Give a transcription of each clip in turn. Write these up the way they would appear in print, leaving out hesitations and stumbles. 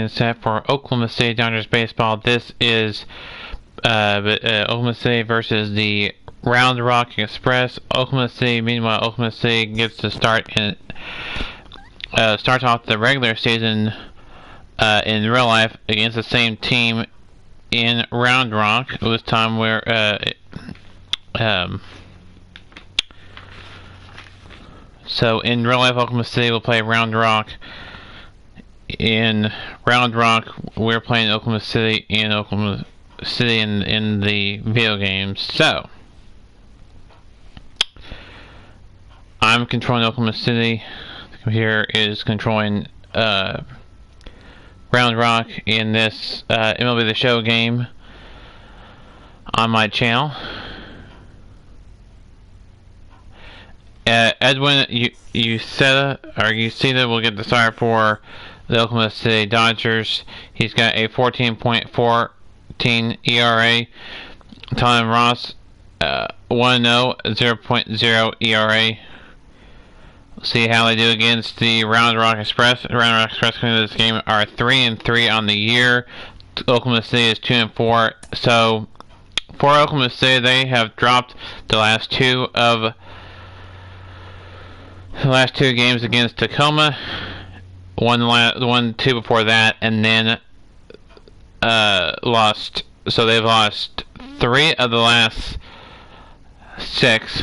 getting set for Oklahoma City Dodgers baseball. This is Oklahoma City versus the Round Rock Express. Meanwhile, Oklahoma City gets to start and starts off the regular season in real life against the same team in Round Rock. This time so in real life, Oklahoma City will play Round Rock. In Round Rock, we're playing Oklahoma City in the video games. So I'm controlling Oklahoma City. The computer is controlling Round Rock in this MLB The Show game on my channel. Edwin Uceta will get the start for the Oklahoma City Dodgers. He's got a 14.14 ERA. Tom Ross 1-0, 0.0 ERA. We'll see how they do against the Round Rock Express. The Round Rock Express coming into this game are 3-3 on the year. Oklahoma City is 2-4. So for Oklahoma City, they have dropped the last two games against Tacoma. One, two before that, and then lost. So they've lost 3 of the last 6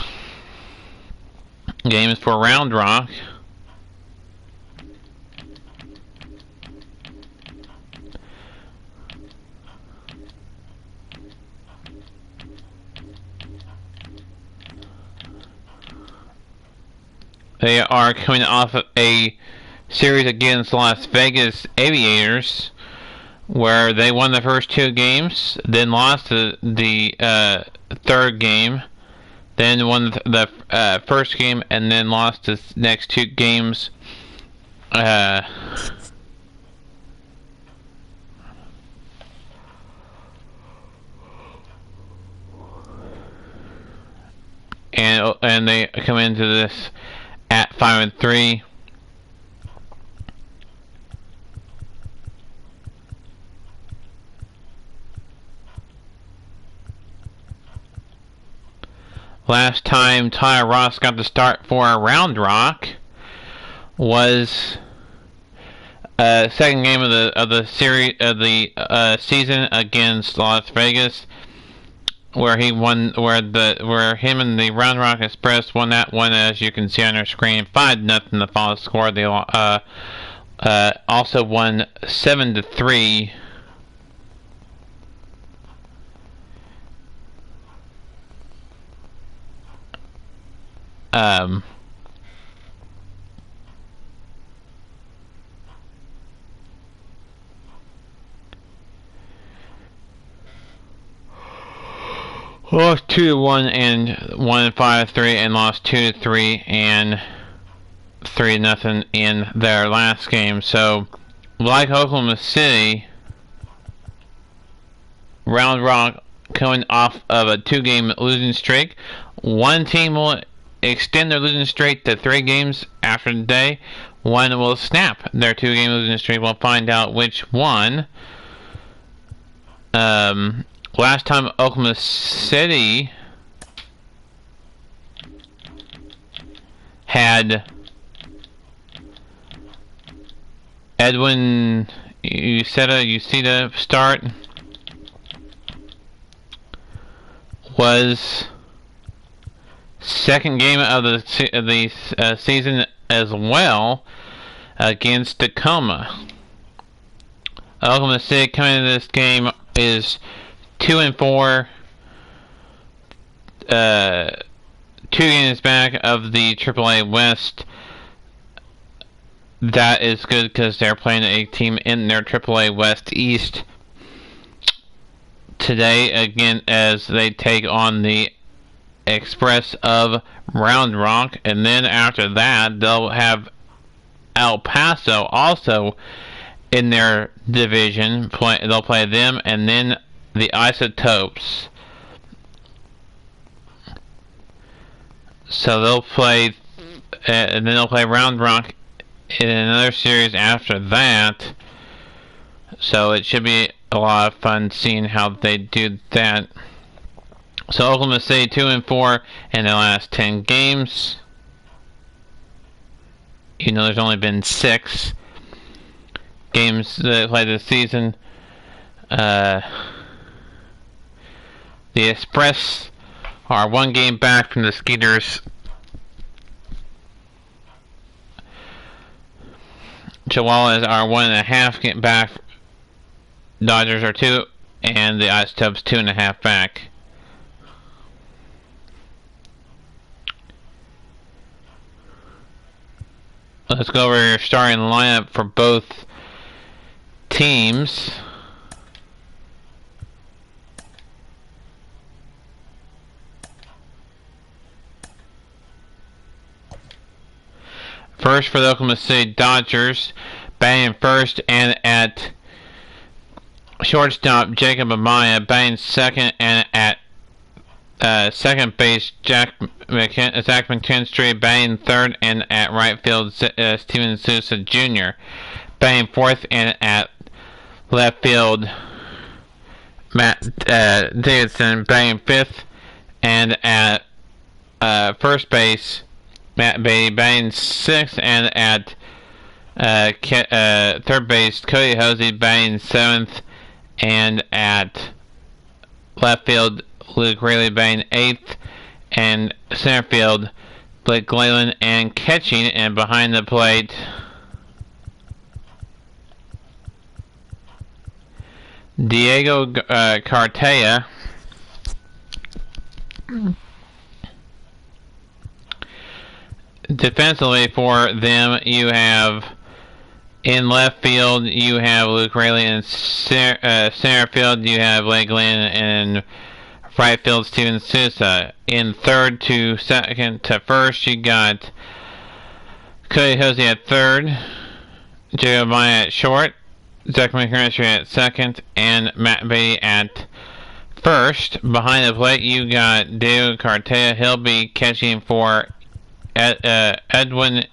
games for Round Rock. They are coming off of a series against Las Vegas Aviators, where they won the first 2 games, then lost the third game, then won the first game, and then lost the next 2 games. And they come into this at 5-3. Last time Tyler Ross got the start for Round Rock was second game of the series of the season against Las Vegas, where he won, where him and the Round Rock Express won that one, as you can see on your screen, 5-0 the final score. They also won 7-3. Lost 2-1 and won 5-3, and lost 2-3 and 3-0 in their last game. So, like Oklahoma City, Round Rock coming off of a 2-game losing streak. One team will extend their losing streak to 3 games after today. One will snap their 2-game losing streak. We'll find out which one. Last time Oklahoma City had Edwin Uceta start was second game of the season as well against Tacoma. Oklahoma City coming into this game is 2-4, 2 games back of the AAA West. That is good because they're playing a team in their AAA West East today, again, as they take on the Express of Round Rock, and then after that they'll have El Paso also in their division. They'll play them, and then the Isotopes. So they'll play, and then they'll play Round Rock in another series after that. So it should be a lot of fun seeing how they do that. So Oklahoma City 2-4 in their last 10 games. You know, there's only been 6 games that played this season. The Express are 1 game back from the Skeeters. Chihuahuas are 1.5 game back. Dodgers are 2, and the Ice Tubs 2.5 back. Let's go over your starting lineup for both teams. First for the Oklahoma City Dodgers, batting first and at shortstop Jacob Amaya, batting second and at second base Zach McKinstry, batting third and at right field Steven Sousa Jr., batting fourth and at left field Matt Davidson, batting fifth and at first base Matt Beatty, batting sixth and at third base Cody Hosey, batting seventh and at left field Luke Rayleigh, batting eighth, and center field Blake Glayland, and catching and behind the plate Diego Cartaya. Defensively for them, you have in left field you have Luke Rayleigh, and center field you have Blake Glayland, and right field Steven Sousa. In third to second to first you got Cody Hosey at third, Jacob Amaya at short, Zach McKinstry at second, and Matt Beatty at first. Behind the plate you got Diego Cartaya. He'll be catching for Edwin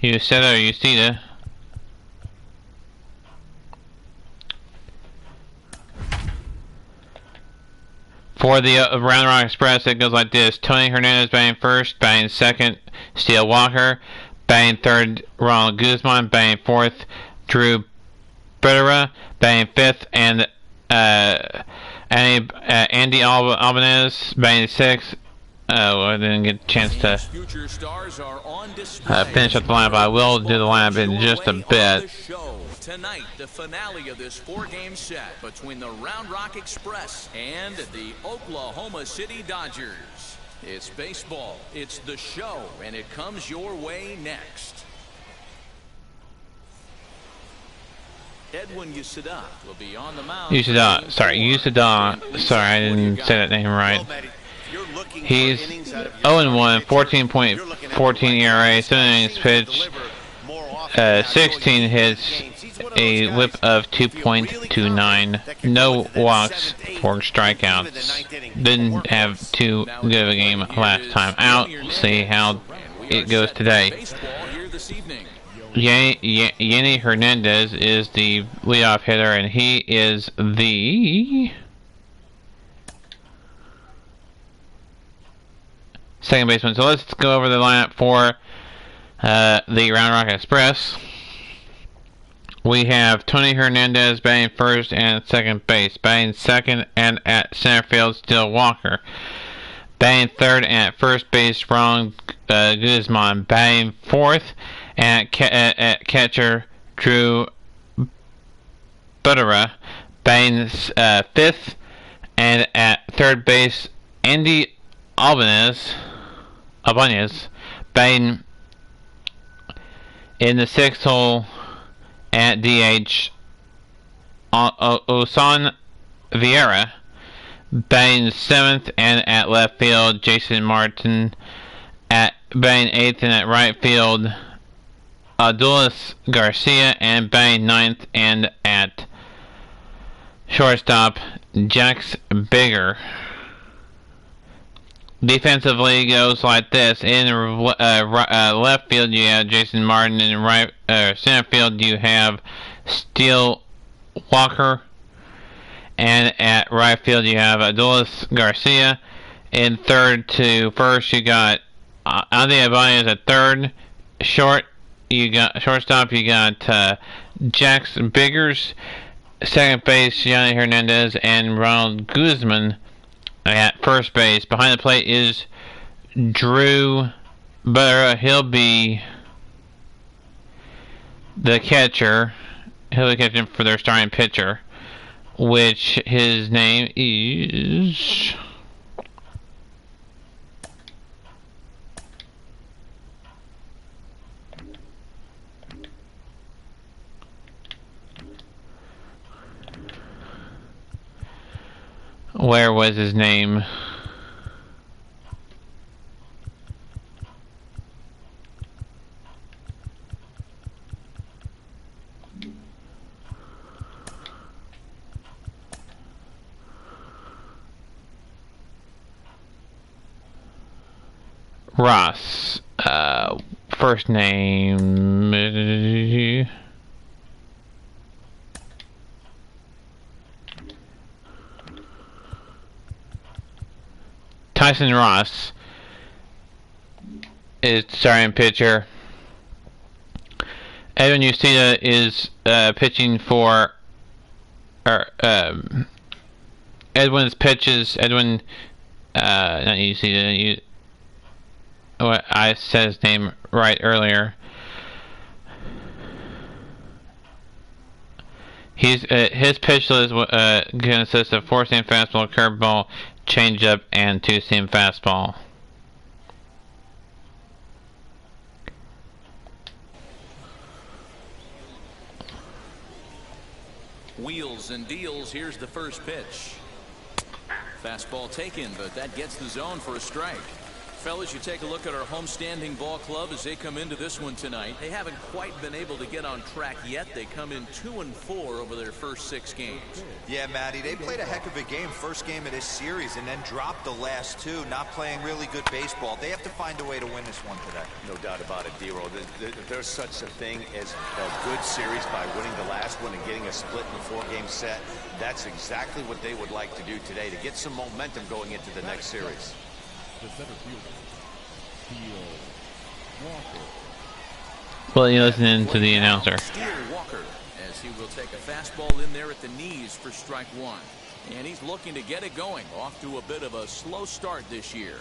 Uceda. For the Round Rock Express, it goes like this: Tony Hernandez batting first, batting second, Steele Walker, batting third, Ronald Guzman, batting fourth, Drew Butera, batting fifth, and Andy Albanese, batting sixth. I didn't get a chance to finish up the lineup. I will do the lineup in just a bit. Tonight, the finale of this 4-game set between the Round Rock Express and the Oklahoma City Dodgers. It's baseball, it's the show, and it comes your way next. Edwin Uceda will be on the mound. Uceda, sorry, I didn't say that name right. He's 0-1, 14.14 ERA, 7 innings pitched, 16 hits, a whip of 2.29, no walks, 4 strikeouts. Didn't have too good of a game last time out. See how it goes today. Yenny Hernandez is the leadoff hitter, and he is the second baseman. So let's go over the lineup for the Round Rock Express. We have Tony Hernandez batting first and second base. Batting second and at center field, Steele Walker. Batting third and at first base, Ron Guzman. Batting fourth and at catcher, Drew Butera. Batting fifth and at third base, Andy Albanese. Batting in the sixth hole at DH, Osan Vieira. Batting seventh and at left field, Jason Martin. Batting eighth and at right field, Adulis Garcia. And batting ninth and at shortstop, Jax Bigger. Defensively goes like this: in left field you have Jason Martin, and center field you have Steele Walker. And at right field, you have Adolis Garcia. In third to first, you got Andy Ibanez at third. Shortstop. You got Jackson Biggers. Second base, Gianni Hernandez and Ronald Guzman at first base. Behind the plate is Drew Barra. He'll be the catcher. He'll be catching for their starting pitcher, which his name is... Where was his name? Ross. First name... Tyson Ross is starting pitcher. Edwin Uceda is pitching for... Edwin's pitches... Edwin... not Uceda... I said his name right earlier. His pitch list consists of 4-seam fastball, curveball, changeup, and 2-seam fastball. Wheels and deals. Here's the first pitch. Fastball taken, but that gets the zone for a strike. Fellas, you take a look at our homestanding ball club as they come into this one tonight. They haven't quite been able to get on track yet. They come in 2-4 over their first 6 games. Yeah, Matty, they played a heck of a game first game of this series and then dropped the last 2, not playing really good baseball. They have to find a way to win this one today. No doubt about it, D-Roll. There's such a thing as a good series by winning the last one and getting a split in the 4-game set. That's exactly what they would like to do today to get some momentum going into the next series. Well, you're listening to the announcer. Walker, as he will take a fastball in there at the knees for strike 1. And he's looking to get it going. Off to a bit of a slow start this year.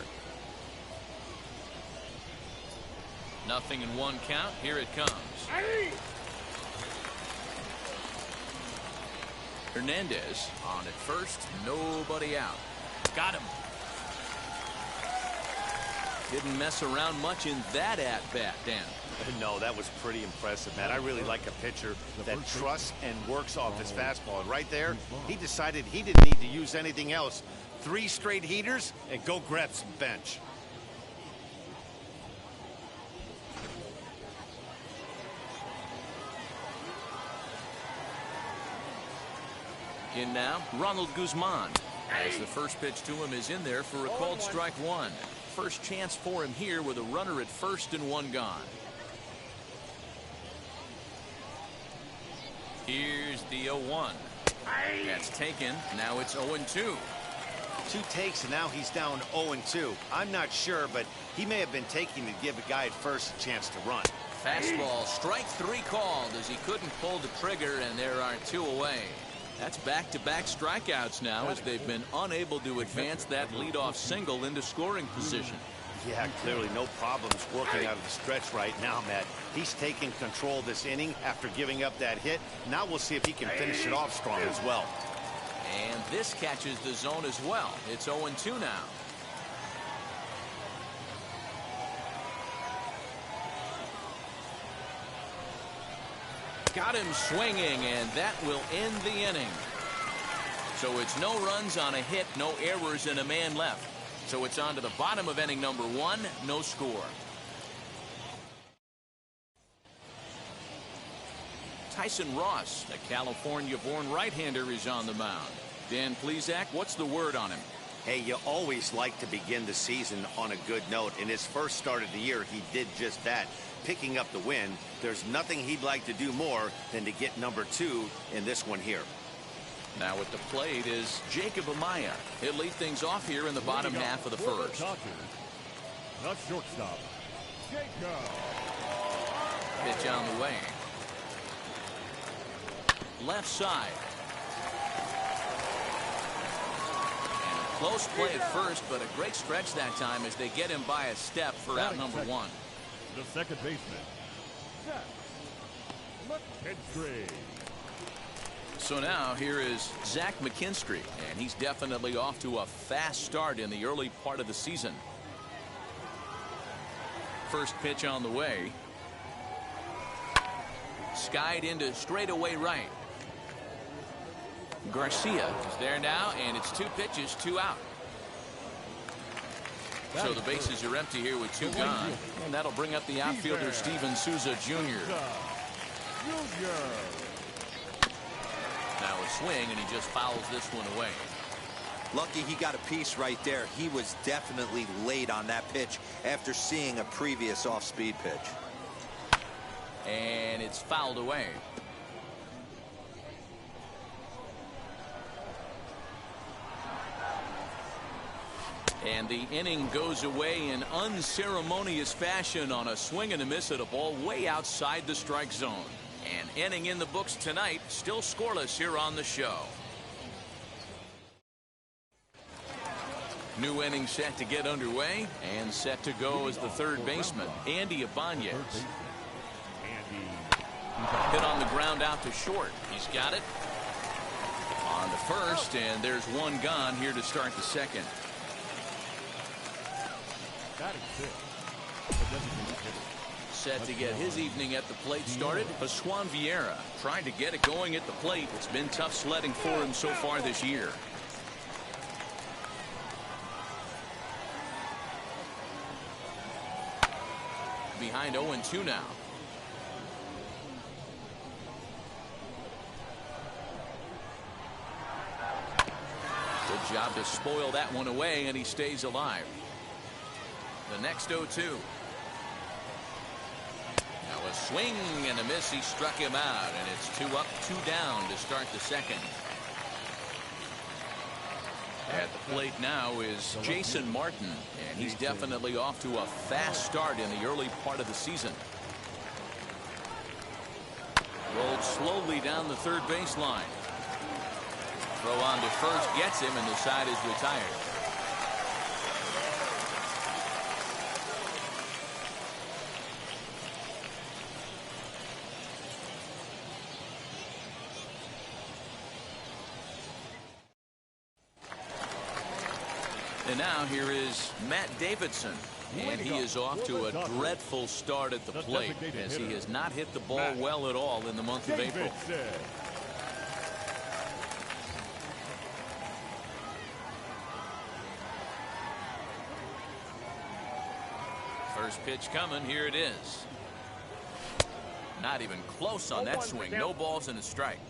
0-1 count. Here it comes. Hernandez on at first. Nobody out. Got him. Didn't mess around much in that at-bat, Dan. No, that was pretty impressive, man. I really like a pitcher that trusts and works off his fastball. And right there, he decided he didn't need to use anything else. 3 straight heaters and go grab some bench. In now, Ronald Guzman. As the first pitch to him is in there for a called strike 1. First chance for him here with a runner at first and 1 gone. Here's the 0-1. That's taken. Now it's 0-2. 2 takes and now he's down 0-2. I'm not sure, but he may have been taking to give a guy at first a chance to run. Fastball, strike 3 called as he couldn't pull the trigger, and there are 2 away. That's back-to-back strikeouts now as they've been unable to advance that leadoff single into scoring position. Yeah, clearly no problems working out of the stretch right now, Matt. He's taking control of this inning after giving up that hit. Now we'll see if he can finish it off strong as well. And this catches the zone as well. It's 0-2 now. Got him swinging, and that will end the inning. So it's no runs on a hit, no errors, and a man left. So it's on to the bottom of inning number 1, no score. Tyson Ross, a California-born right-hander, is on the mound. Dan Plesac, what's the word on him? Hey, you always like to begin the season on a good note. In his first start of the year, he did just that, picking up the win. There's nothing he'd like to do more than to get number 2 in this one here. Now at the plate is Jacob Amaya. He'll lead things off here in the bottom half of the first. The shortstop, Jacob. Pitch on the way. Left side. And a close play at first, but a great stretch that time as they get him by a step for out number 1. The second baseman, Zach McKinstry. So now here is Zach McKinstry, and he's definitely off to a fast start in the early part of the season. First pitch on the way. Skied into straightaway right. Garcia is there now, and it's 2 pitches, 2 out. So the bases are empty here with 2 gone, and that'll bring up the outfielder Steven Souza Jr. Now a swing, and he just fouls this one away. Lucky he got a piece right there. He was definitely late on that pitch after seeing a previous off-speed pitch. And it's fouled away. And the inning goes away in unceremonious fashion on a swing and a miss at a ball way outside the strike zone. An inning in the books tonight, still scoreless here on the show. New inning set to get underway, and set to go is the third baseman, Andy Ibanez. Hit on the ground out to short. He's got it on the first, and there's 1 gone here to start the second. Set to get his evening at the plate started, Pascual Vieira trying to get it going at the plate. It's been tough sledding for him so far this year. Behind 0-2 now. Good job to spoil that one away, and he stays alive. The next 0-2. Now a swing and a miss. He struck him out, and it's 2 up, 2 down to start the second. At the plate now is Jason Martin, and he's definitely off to a fast start in the early part of the season. Rolled slowly down the third baseline. Throw on to first gets him, and the side is retired. And now here is Matt Davidson, and he is off to a dreadful start at the plate as he has not hit the ball well at all in the month of April. First pitch coming, here it is. Not even close on that swing. No balls and a strike.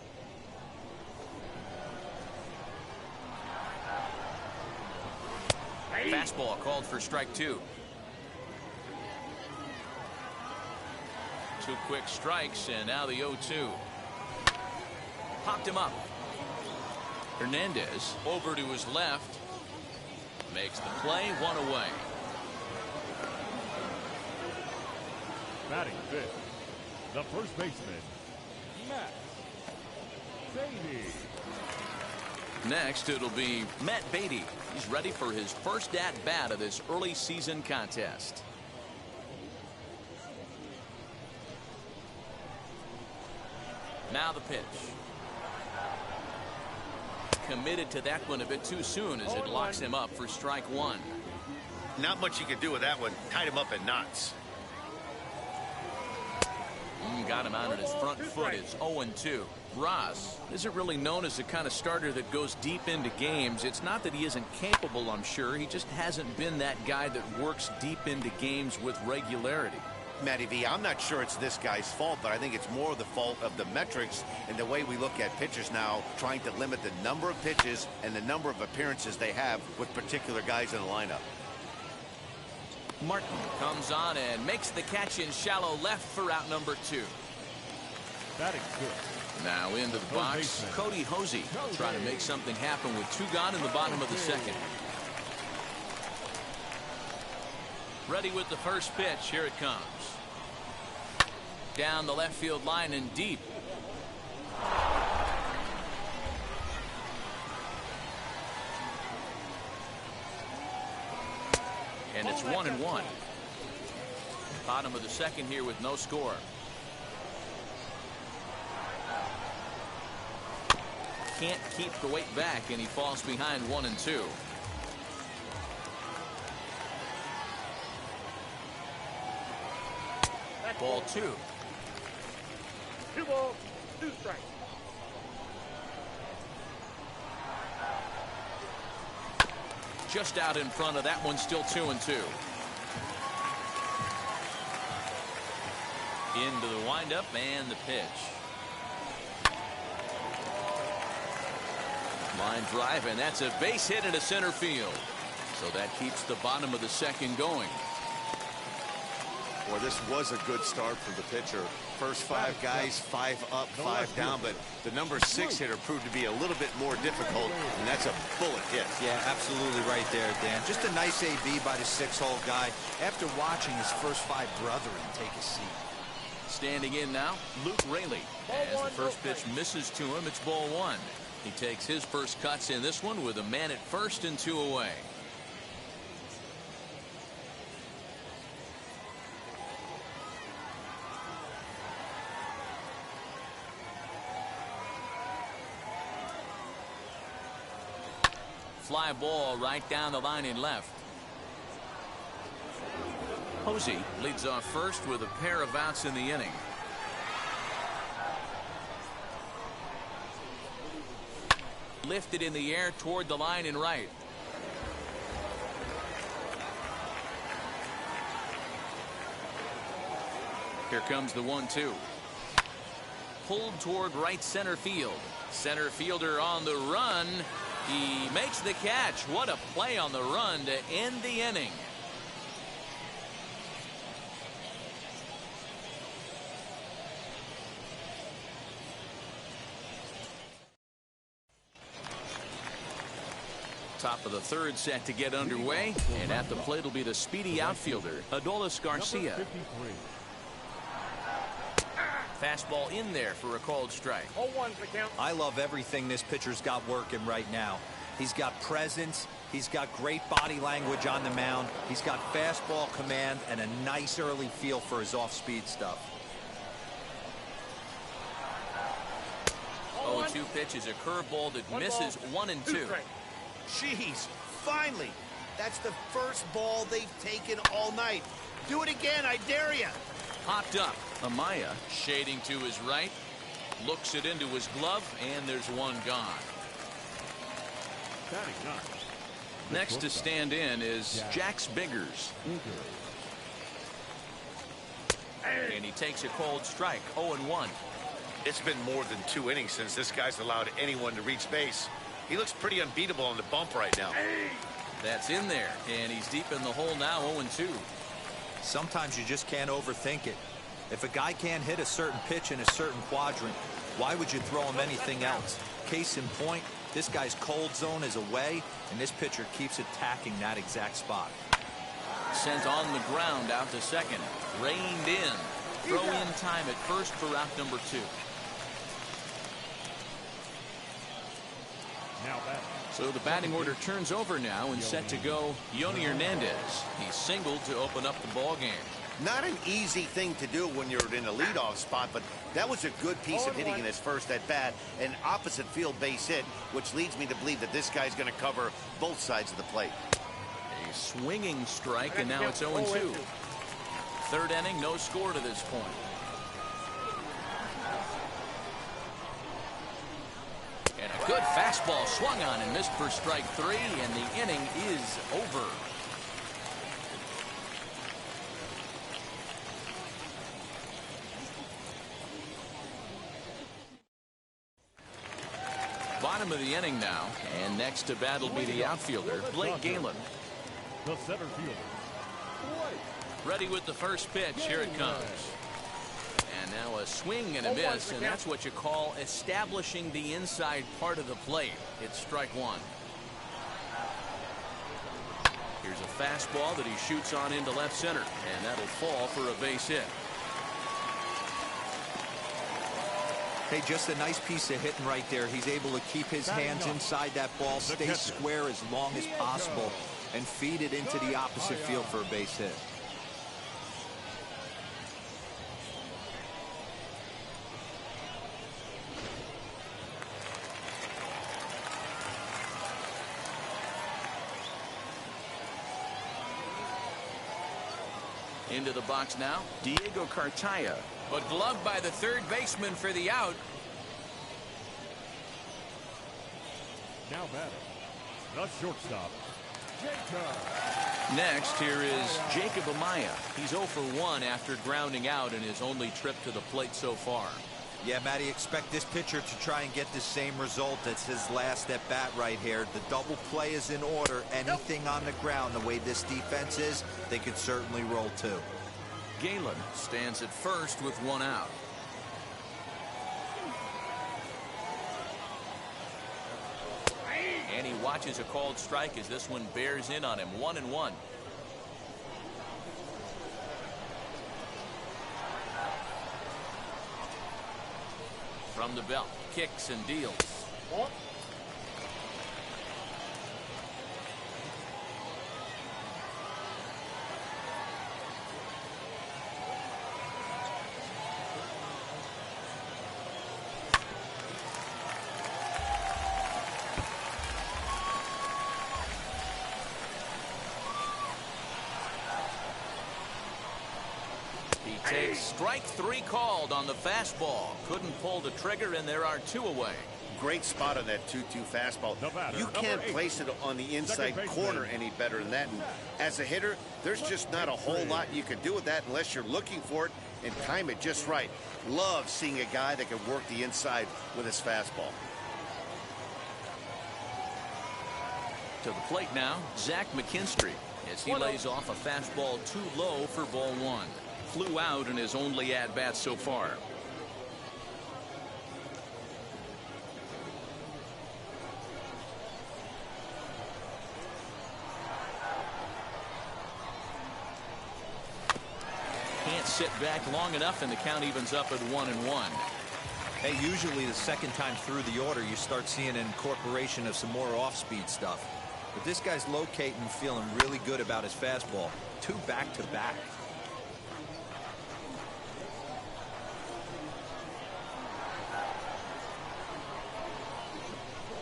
Fastball called for strike 2. 2 quick strikes, and now the 0-2. Popped him up. Hernandez over to his left. Makes the play, 1 away. Batting fifth, the first baseman, Matt Beatty. Next, it'll be Matt Beatty. He's ready for his first at-bat of this early season contest. Now the pitch. Committed to that one a bit too soon as it locks him up for strike 1. Not much you can do with that one. Tied him up in knots. Got him out on his front foot. It's 0-2. Ross isn't really known as the kind of starter that goes deep into games. It's not that he isn't capable, I'm sure. He just hasn't been that guy that works deep into games with regularity. Matty V, I'm not sure it's this guy's fault, but I think it's more the fault of the metrics and the way we look at pitchers now, trying to limit the number of pitches and the number of appearances they have with particular guys in the lineup. Martin comes on and makes the catch in shallow left for out number 2. Batting good. Now into the box, Cody Hosey trying to make something happen with 2 gone in the bottom of the second. Ready with the first pitch. Here it comes. Down the left field line and deep. And it's 1-1. Bottom of the second here with no score. Can't keep the weight back, and he falls behind 1-2. Ball 2. 2 balls, 2 strikes. Just out in front of that one, still 2-2. Into the windup and the pitch. Line drive, and that's a base hit into center field. So that keeps the bottom of the second going. Well, this was a good start for the pitcher. First 5 guys, 5 up, 5 down, but the number 6 hitter proved to be a little bit more difficult, and that's a bullet hit. Yeah, absolutely right there, Dan. Just a nice AB by the 6-hole guy after watching his first 5 brethren take a seat. Standing in now, Luke Raley. As the first pitch misses to him, it's ball 1. He takes his first cuts in this one with a man at first and 2 away. Fly ball right down the line in left. Hosey leads off first with a pair of outs in the inning. Lifted in the air toward the line and right. Here comes the 1-2. Pulled toward right center field. Center fielder on the run. He makes the catch. What a play on the run to end the inning. Top of the third set to get underway, and at the plate will be the speedy outfielder, Adolis Garcia. 53. Fastball in there for a called strike. 0-1 the count. I love everything this pitcher's got working right now. He's got presence. He's got great body language on the mound. He's got fastball command and a nice early feel for his off-speed stuff. 0-2 pitch is a curveball that misses 1-2. Jeez, finally. That's the first ball they've taken all night. Do it again, I dare you. Popped up. Amaya shading to his right. Looks it into his glove, and there's one gone. Batting 9. Next to stand in is Jax Biggers. And he takes a cold strike, 0-1. It's been more than 2 innings since this guy's allowed anyone to reach base. He looks pretty unbeatable on the bump right now. That's in there, and he's deep in the hole now, 0-2. Sometimes you just can't overthink it. If a guy can't hit a certain pitch in a certain quadrant, why would you throw him anything else? Case in point, this guy's cold zone is away, and this pitcher keeps attacking that exact spot. Sent on the ground out to second. Reined in. Throw in time at first for out number 2. Now batting. So the batting order turns over now and set to go Yoni Hernandez. He singled to open up the ball game. Not an easy thing to do when you're in a leadoff spot, but that was a good piece of hitting in his first at-bat, an opposite field base hit, which leads me to believe that this guy's going to cover both sides of the plate. A swinging strike, and now it's 0-2. Third inning, no score to this point. And a good fastball swung on and missed for strike 3, and the inning is over. Bottom of the inning now, and next to bat will be the outfielder, Blake Galen. The center fielder. Ready with the first pitch. Here it comes. And now a swing and a miss, and that's what you call establishing the inside part of the plate. It's strike one. Here's a fastball that he shoots on into left center, and that'll fall for a base hit. Hey, just a nice piece of hitting right there. He's able to keep his hands inside that ball, stay square as long as possible, and feed it into the opposite field for a base hit. Into the box now, Diego Cartaya, but gloved by the third baseman for the out. Now batting, the shortstop, Jacob. Next, here is Jacob Amaya. He's 0 for 1 after grounding out in his only trip to the plate so far. Yeah, Matty, expect this pitcher to try and get the same result as his last at bat right here. The double play is in order. Anything on the ground, the way this defense is, they could certainly roll too. Galen stands at first with 1 out. And he watches a called strike as this one bears in on him. 1-1. From the belt, kicks and deals. He takes strike 3 called on the fastball. Couldn't pull the trigger, and there are 2 away. Great spot on that 2-2 fastball. You can't place it on the inside corner any better than that. And as a hitter, there's just not a whole lot you can do with that unless you're looking for it and time it just right. Love seeing a guy that can work the inside with his fastball. To the plate now, Zach McKinstry, as he lays off a fastball too low for ball 1. Flew out in his only at-bat so far. Can't sit back long enough, and the count evens up at 1-1. Hey, usually the second time through the order, you start seeing an incorporation of some more off-speed stuff. But this guy's locating and feeling really good about his fastball. 2 back-to-back.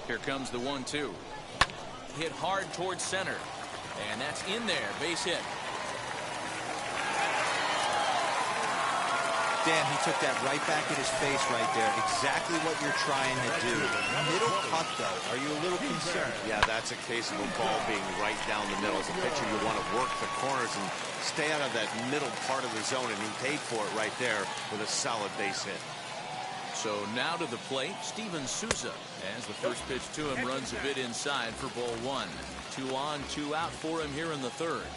Here comes the 1-2. Hit hard towards center. And that's in there. Base hit. Dan, he took that right back at his face right there. Exactly what you're trying to do. Middle cut, though. Are you a little concerned? Yeah, that's a case of a ball being right down the middle. As a pitcher, you want to work the corners and stay out of that middle part of the zone, and he paid for it right there with a solid base hit. So now to the plate, Steven Souza, as the first pitch to him runs a bit inside for ball 1. 2 on, 2 out for him here in the third.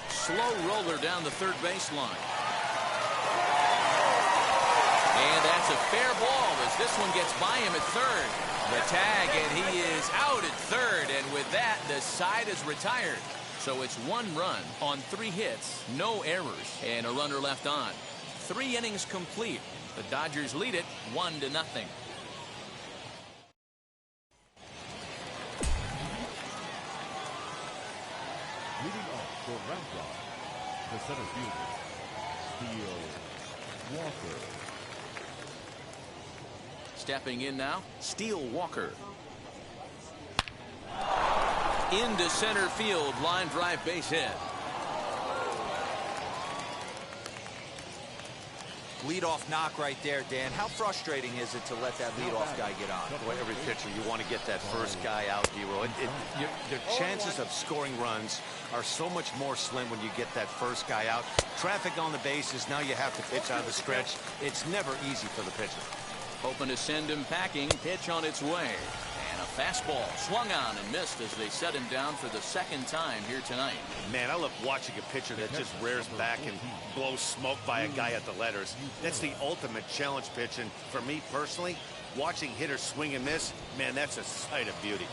Slow roller down the third baseline. And that's a fair ball as this one gets by him at third. The tag, and he is out at third, and with that, the side is retired. So it's 1 run on 3 hits, no errors, and a runner left on. 3 innings complete. The Dodgers lead it 1-0. Leading off for round rock, the center fielder, Steele Walker. Stepping in now, Steele Walker. Into center field, line drive base hit. Leadoff knock right there, Dan. How frustrating is it to let that leadoff guy get on? Well, every pitcher, you want to get that first guy out, Hero. The chances of scoring runs are so much more slim when you get that first guy out. Traffic on the bases, now you have to pitch out of the stretch. It's never easy for the pitcher. Hoping to send him packing. Pitch on its way. And a fastball swung on and missed as they set him down for the second time here tonight. Man, I love watching a pitcher that just rears back and blows smoke by a guy at the letters. That's the ultimate challenge pitch. And for me personally, watching hitters swing and miss, man, that's a sight of beauty.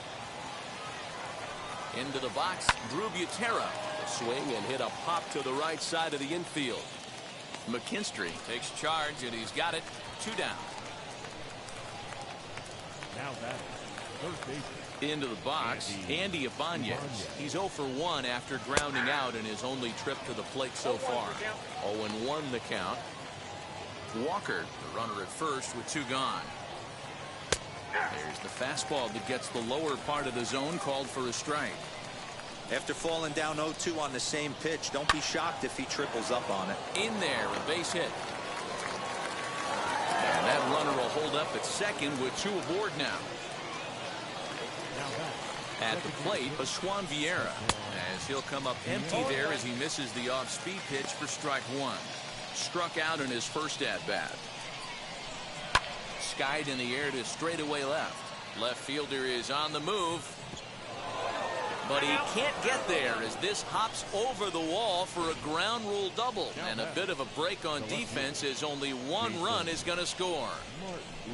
Into the box, Drew Butera. A swing and hit a pop to the right side of the infield. McKinstry takes charge, and he's got it. 2 down. Now batting, third baseman. Into the box, Andy Ibanez. He's 0 for 1 after grounding out in his only trip to the plate so far. 0-1 the count. Walker, the runner at first with 2 gone. There's the fastball that gets the lower part of the zone, called for a strike. After falling down 0-2 on the same pitch, don't be shocked if he triples up on it. In there, a base hit. And that runner will hold up at second with 2 aboard now. At the plate, Pascual Vieira, as he'll come up empty there as he misses the off-speed pitch for strike 1. Struck out in his first at-bat. Skied in the air to straightaway left. Left fielder is on the move. But he can't get there as this hops over the wall for a ground rule double. And a bit of a break on defense as only 1 run is going to score.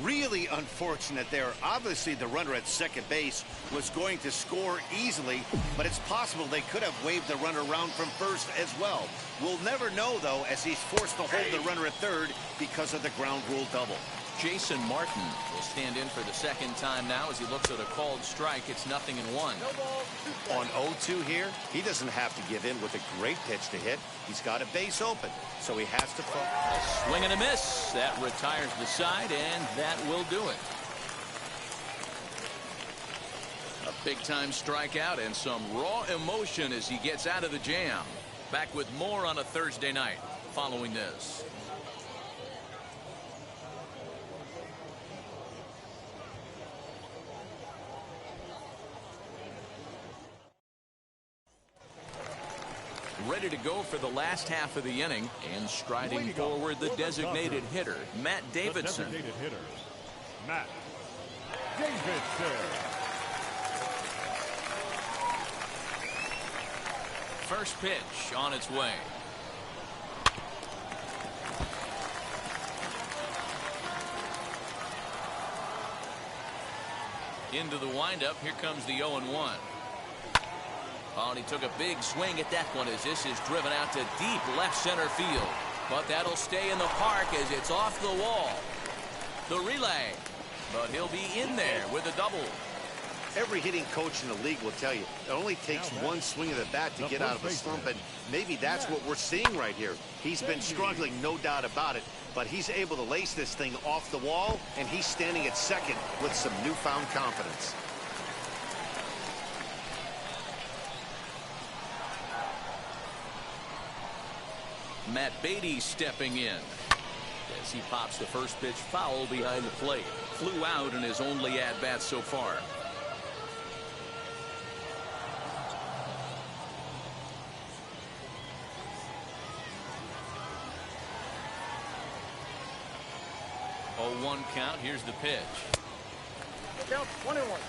Really unfortunate there. Obviously, the runner at second base was going to score easily, but it's possible they could have waved the runner around from first as well. We'll never know, though, as he's forced to hold the runner at third because of the ground rule double. Jason Martin will stand in for the second time now as he looks at a called strike. It's 0-1. On 0-2 here, he doesn't have to give in with a great pitch to hit. He's got a base open, so he has to A swing and a miss. That retires the side, and that will do it. A big-time strikeout and some raw emotion as he gets out of the jam. Back with more on a Thursday night following this. Ready to go for the last half of the inning, and striding forward the designated hitter, Matt Davidson. The designated hitter, Matt Davidson. First pitch on its way. Into the windup. Here comes the 0-1. Oh, and he took a big swing at that one as this is driven out to deep left center field. But that'll stay in the park as it's off the wall. The relay. But he'll be in there with a double. Every hitting coach in the league will tell you it only takes one swing of the bat to get out of a slump, and maybe that's what we're seeing right here. He's been struggling, no doubt about it, but he's able to lace this thing off the wall, and he's standing at second with some newfound confidence. Matt Beatty stepping in as he pops the first pitch foul behind the plate. Flew out in his only at-bat so far. Oh, 1 count. Here's the pitch. Count 1-1.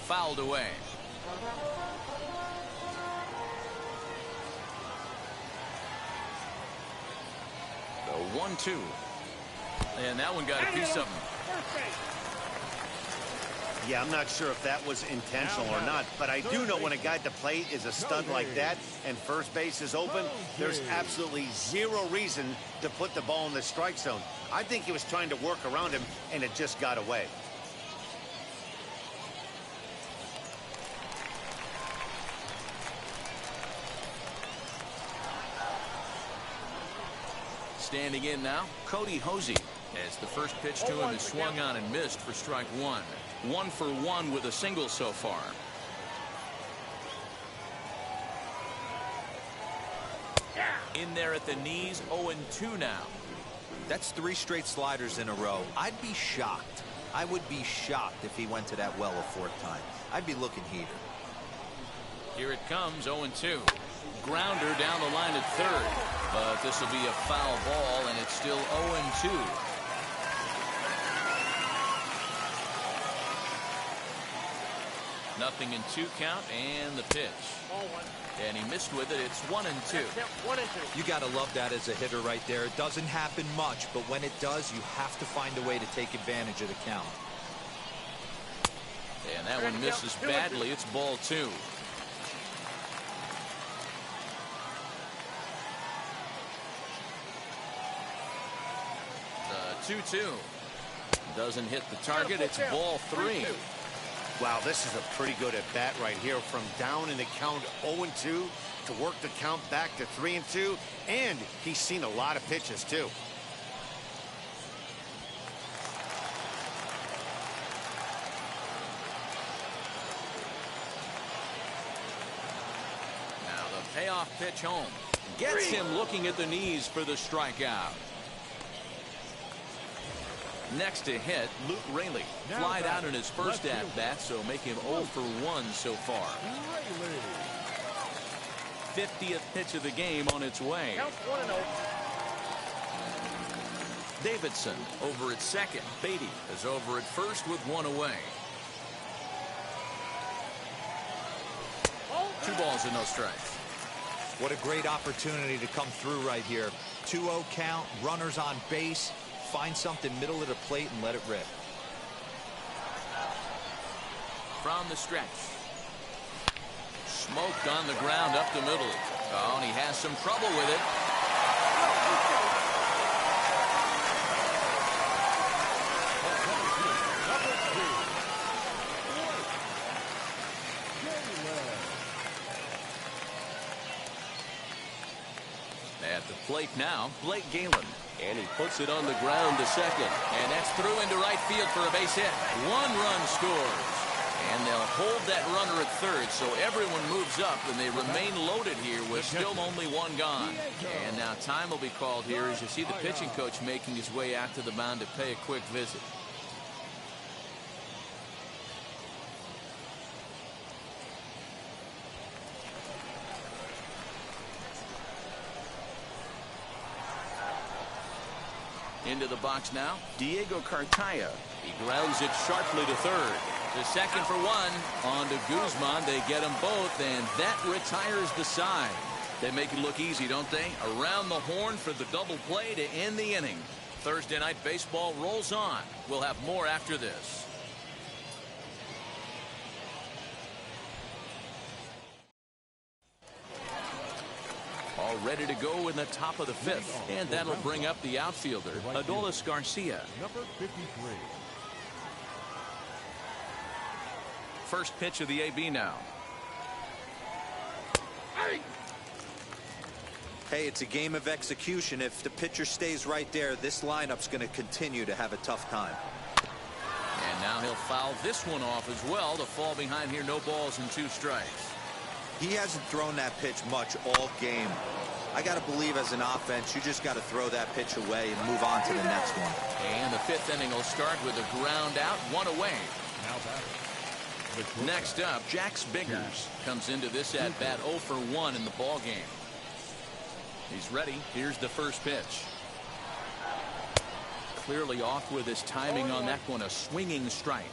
Fouled away. The 1-2. And that one got a piece of him. Yeah, I'm not sure if that was intentional or not, but I do know when a guy at the plate is a stud like that and first base is open, there's absolutely zero reason to put the ball in the strike zone. I think he was trying to work around him, and it just got away. Standing in now, Cody Hosey. As the first pitch to him is swung on and missed for strike one. 1 for 1 with a single so far. In there at the knees, 0-2 now. That's 3 straight sliders in a row. I'd be shocked. I would be shocked if he went to that well a 4th time. I'd be looking heater. Here it comes, 0-2. Grounder down the line at third. But this will be a foul ball, and it's still 0-2. Nothing in 2 count, and the pitch. And he missed with it. It's 1-2. You got to love that as a hitter right there. It doesn't happen much, but when it does, you have to find a way to take advantage of the count. And that one misses badly. It's ball 2. 2-2. Doesn't hit the target. It's ball 3. Wow, this is a pretty good at bat right here. From down in the count 0-2 to work the count back to 3-2. And he's seen a lot of pitches, too. Now the payoff pitch home. Gets him looking at the knees for the strikeout. Next to hit, Luke Raley. Flied out in his first at-bat, so make him 0 for 1 so far. 50th pitch of the game on its way. Davidson over at second. Beatty is over at first with 1 away. 2 balls and no strikes. What a great opportunity to come through right here. 2-0 count, runners on base. Find something middle of the plate and let it rip. From the stretch. Smoked on the ground up the middle. Oh, and he has some trouble with it. At the plate now, Blake Galen. And he puts it on the ground to second. And that's through into right field for a base hit. 1 run scores. And they'll hold that runner at third, so everyone moves up, and they remain loaded here with still only 1 gone. And now time will be called here as you see the pitching coach making his way out to the mound to pay a quick visit. Into the box now, Diego Cartaya. He grounds it sharply to third. To second for 1. On to Guzman. They get them both, and that retires the side. They make it look easy, don't they? Around the horn for the double play to end the inning. Thursday night baseball rolls on. We'll have more after this. All ready to go in the top of the 5th, and that'll bring up the outfielder, Adolis Garcia. Number 53. First pitch of the AB now. Hey, it's a game of execution. If the pitcher stays right there, this lineup's going to continue to have a tough time. And now he'll foul this one off as well to fall behind here. No balls and 2 strikes. He hasn't thrown that pitch much all game. I got to believe as an offense, you just got to throw that pitch away and move on to the next one. And the 5th inning will start with a ground out, 1 away. Next up, Jax Biggers comes into this at bat 0 for 1 in the ball game. He's ready. Here's the first pitch. Clearly off with his timing on that one, a swinging strike.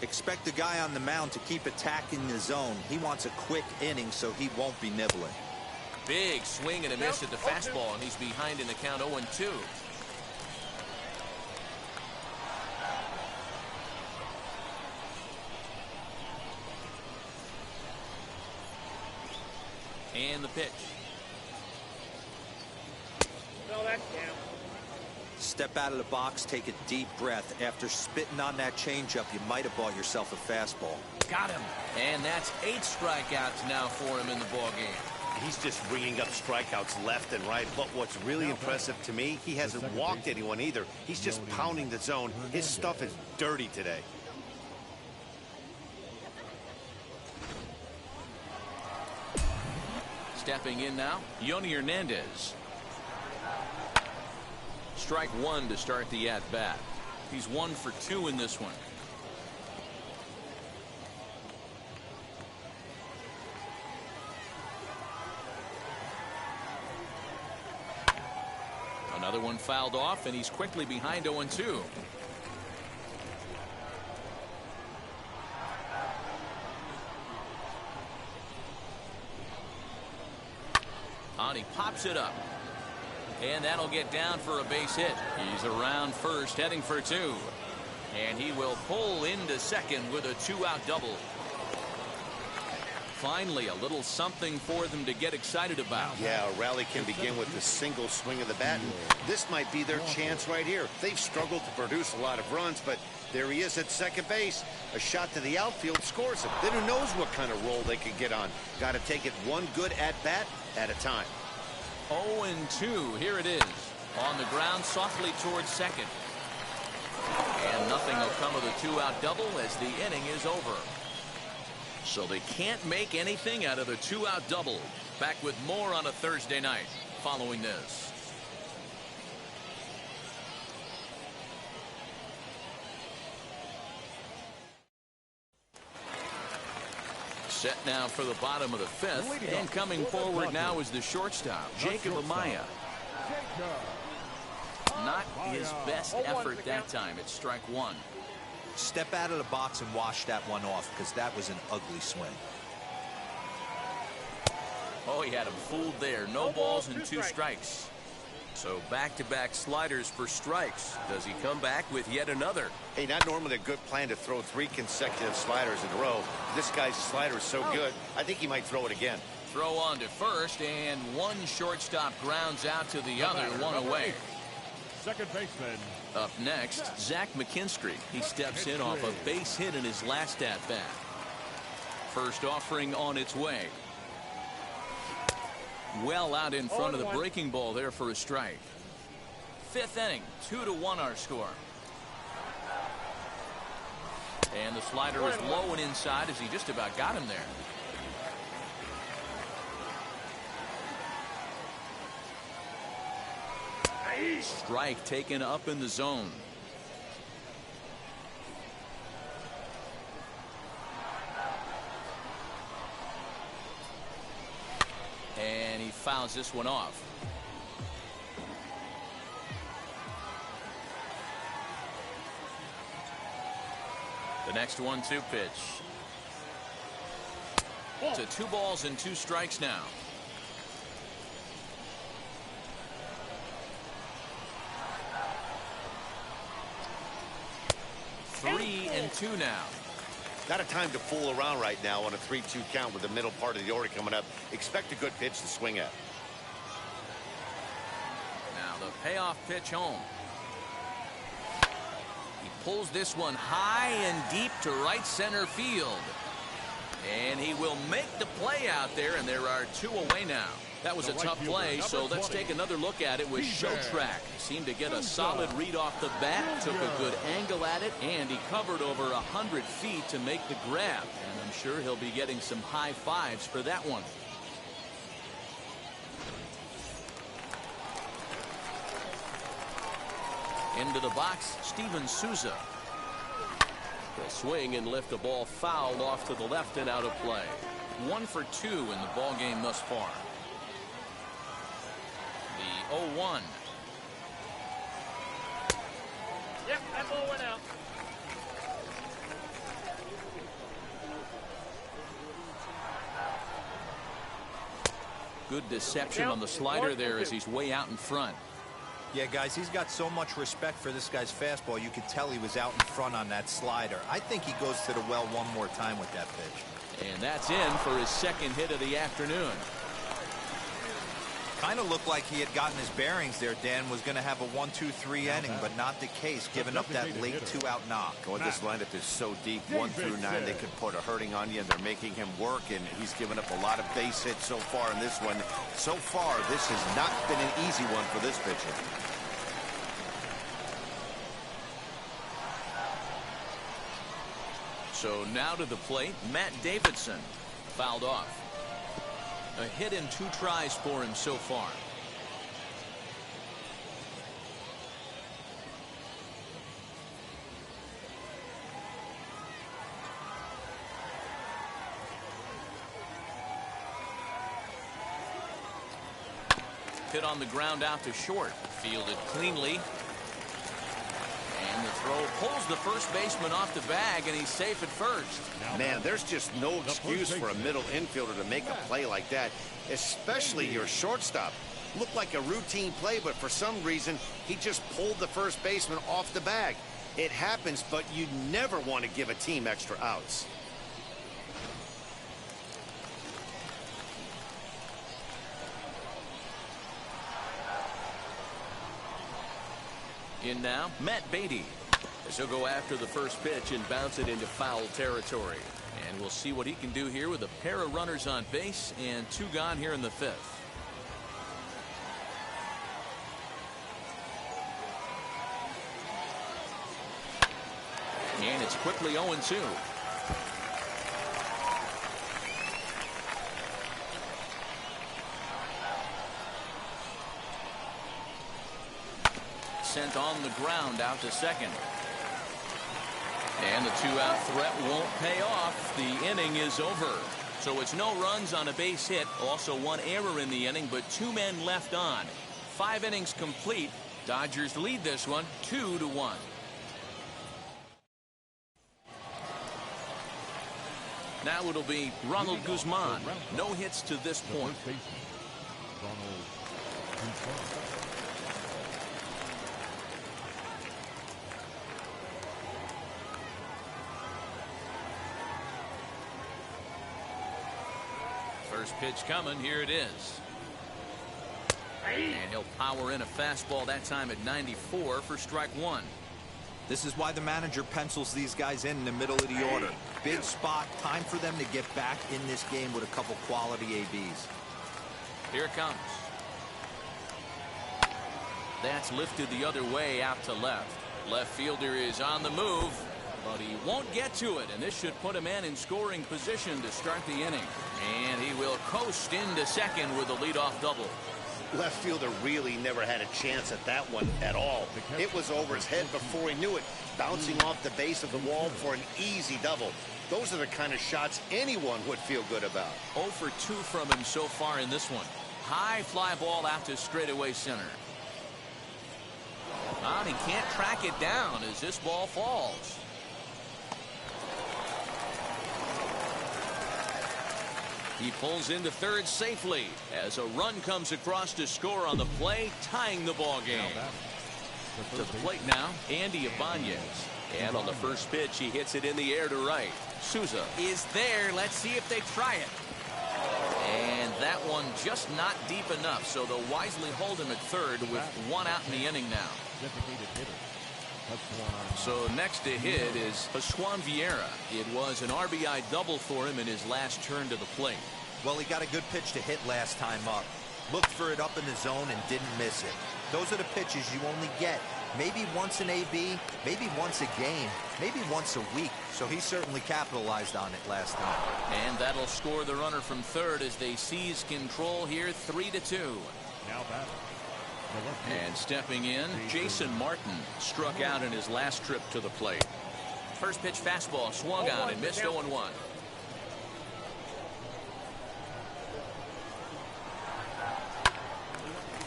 Expect the guy on the mound to keep attacking the zone. He wants a quick inning so he won't be nibbling. Big swing and a miss at the fastball, and he's behind in the count 0-2. And the pitch. Step out of the box, take a deep breath. After spitting on that changeup, you might have bought yourself a fastball. Got him. And that's 8 strikeouts now for him in the ball game. he's just ringing up strikeouts left and right. But what's really impressive to me, he hasn't walked anyone either. He's just pounding the zone. His stuff is dirty today. Stepping in now, Yoni Hernandez. Strike one to start the at-bat. He's 1 for 2 in this one. Another one fouled off, and he's quickly behind 0-2. On, he pops it up. And that'll get down for a base hit. He's around first, heading for 2. And he will pull into second with a 2-out double. Finally, a little something for them to get excited about. Yeah, a rally can begin with a single swing of the bat. And this might be their chance right here. They've struggled to produce a lot of runs, but there he is at second base. A shot to the outfield scores him. Then who knows what kind of roll they could get on. Got to take it one good at-bat at a time. 0-2. Here it is. On the ground, softly towards second. And nothing will come of the 2-out double as the inning is over. So they can't make anything out of the 2-out double. Back with more on a Thursday night following this. Set now for the bottom of the 5th. And coming forward now is the shortstop, Jacob Amaya. Not his best effort that time. It's strike one. Step out of the box and wash that one off, because that was an ugly swing. Oh, he had him fooled there. No balls and 2 strikes. So back-to-back sliders for strikes. Does he come back with yet another? Hey, not normally a good plan to throw 3 consecutive sliders in a row. This guy's slider is so good, I think he might throw it again. Throw on to first, and one shortstop grounds out to the other, 1 away. Second baseman. Up next, Zach McKinstry. He steps in off a base hit in his last at-bat. First offering on its way. Well out in front of the breaking ball there for a strike. 5th inning, 2-1 our score. And the slider is low and inside as he just about got him there. Strike taken up in the zone. And he fouls this one off. The next 1-2 pitch. To 2 balls and 2 strikes now. 3-2 now. Not a time to fool around right now on a 3-2 count with the middle part of the order coming up. Expect a good pitch to swing at. Now the payoff pitch home. He pulls this one high and deep to right center field. And he will make the play out there, and there are 2 away now. That was a tough play, so let's take another look at it with Showtrack. Seemed to get a solid read off the bat, took a good angle at it, and he covered over 100 feet to make the grab. And I'm sure he'll be getting some high fives for that one. Into the box, Steven Souza. He'll swing and lift the ball fouled off to the left and out of play. 1 for 2 in the ball game thus far. The 0-1. Yep, that ball went out. Good deception on the slider there as he's way out in front. Yeah, guys, he's got so much respect for this guy's fastball. You could tell he was out in front on that slider. I think he goes to the well one more time with that pitch. And that's in for his second hit of the afternoon. Kind of looked like he had gotten his bearings there, Dan. Was going to have a 1-2-3 inning, but not the case, giving up that late 2-out knock. Well, this lineup is so deep, 1 through 9, they could put a hurting on you, and they're making him work, and he's given up a lot of base hits so far in this one. So far, this has not been an easy one for this pitcher. So now to the plate, Matt Davidson. Fouled off. A hit in 2 tries for him so far. Hit on the ground out to short. Fielded cleanly. And the throw pulls the first baseman off the bag, and he's safe at first. Man, there's just no excuse for a middle infielder to make a play like that, especially your shortstop. Looked like a routine play, but for some reason, he just pulled the first baseman off the bag. It happens, but you never want to give a team extra outs. In now, Matt Beatty. As he'll go after the first pitch and bounce it into foul territory. And we'll see what he can do here with a pair of runners on base and 2 gone here in the 5th. And it's quickly 0-2. Sent on the ground out to second. And the 2-out threat won't pay off. The inning is over. So it's no runs on a base hit. Also 1 error in the inning, but 2 men left on. 5 innings complete. Dodgers lead this one 2-1. Now it'll be Ronald Guzman. No hits to this point. First pitch coming. Here it is. And he'll power in a fastball that time at 94 for strike 1. This is why the manager pencils these guys in the middle of the order. Big spot. Time for them to get back in this game with a couple quality ABs. Here it comes. That's lifted the other way out to left. Left fielder is on the move, but he won't get to it, and this should put a man in scoring position to start the inning. And he will coast into second with a leadoff double. Left fielder really never had a chance at that one at all. It was over his head before he knew it, bouncing off the base of the wall for an easy double. Those are the kind of shots anyone would feel good about. 0 for 2 from him so far in this one. High fly ball out to straightaway center. And he can't track it down as this ball falls. He pulls into third safely as a run comes across to score on the play, tying the ball game. To the plate now, Andy Ibanez. And on the first pitch, he hits it in the air to right. Souza is there. Let's see if they try it. And that one just not deep enough, so they'll wisely hold him at third with 1 out in the inning now. So next to hit is Pascual Vieira. It was an RBI double for him in his last turn to the plate. Well, he got a good pitch to hit last time up. Looked for it up in the zone and didn't miss it. Those are the pitches you only get maybe once an AB, maybe once a game, maybe once a week. So he certainly capitalized on it last time. And that'll score the runner from third as they seize control here 3-2. Now batting. And stepping in, Jason Martin struck out in his last trip to the plate. First pitch fastball swung on and missed 0-1.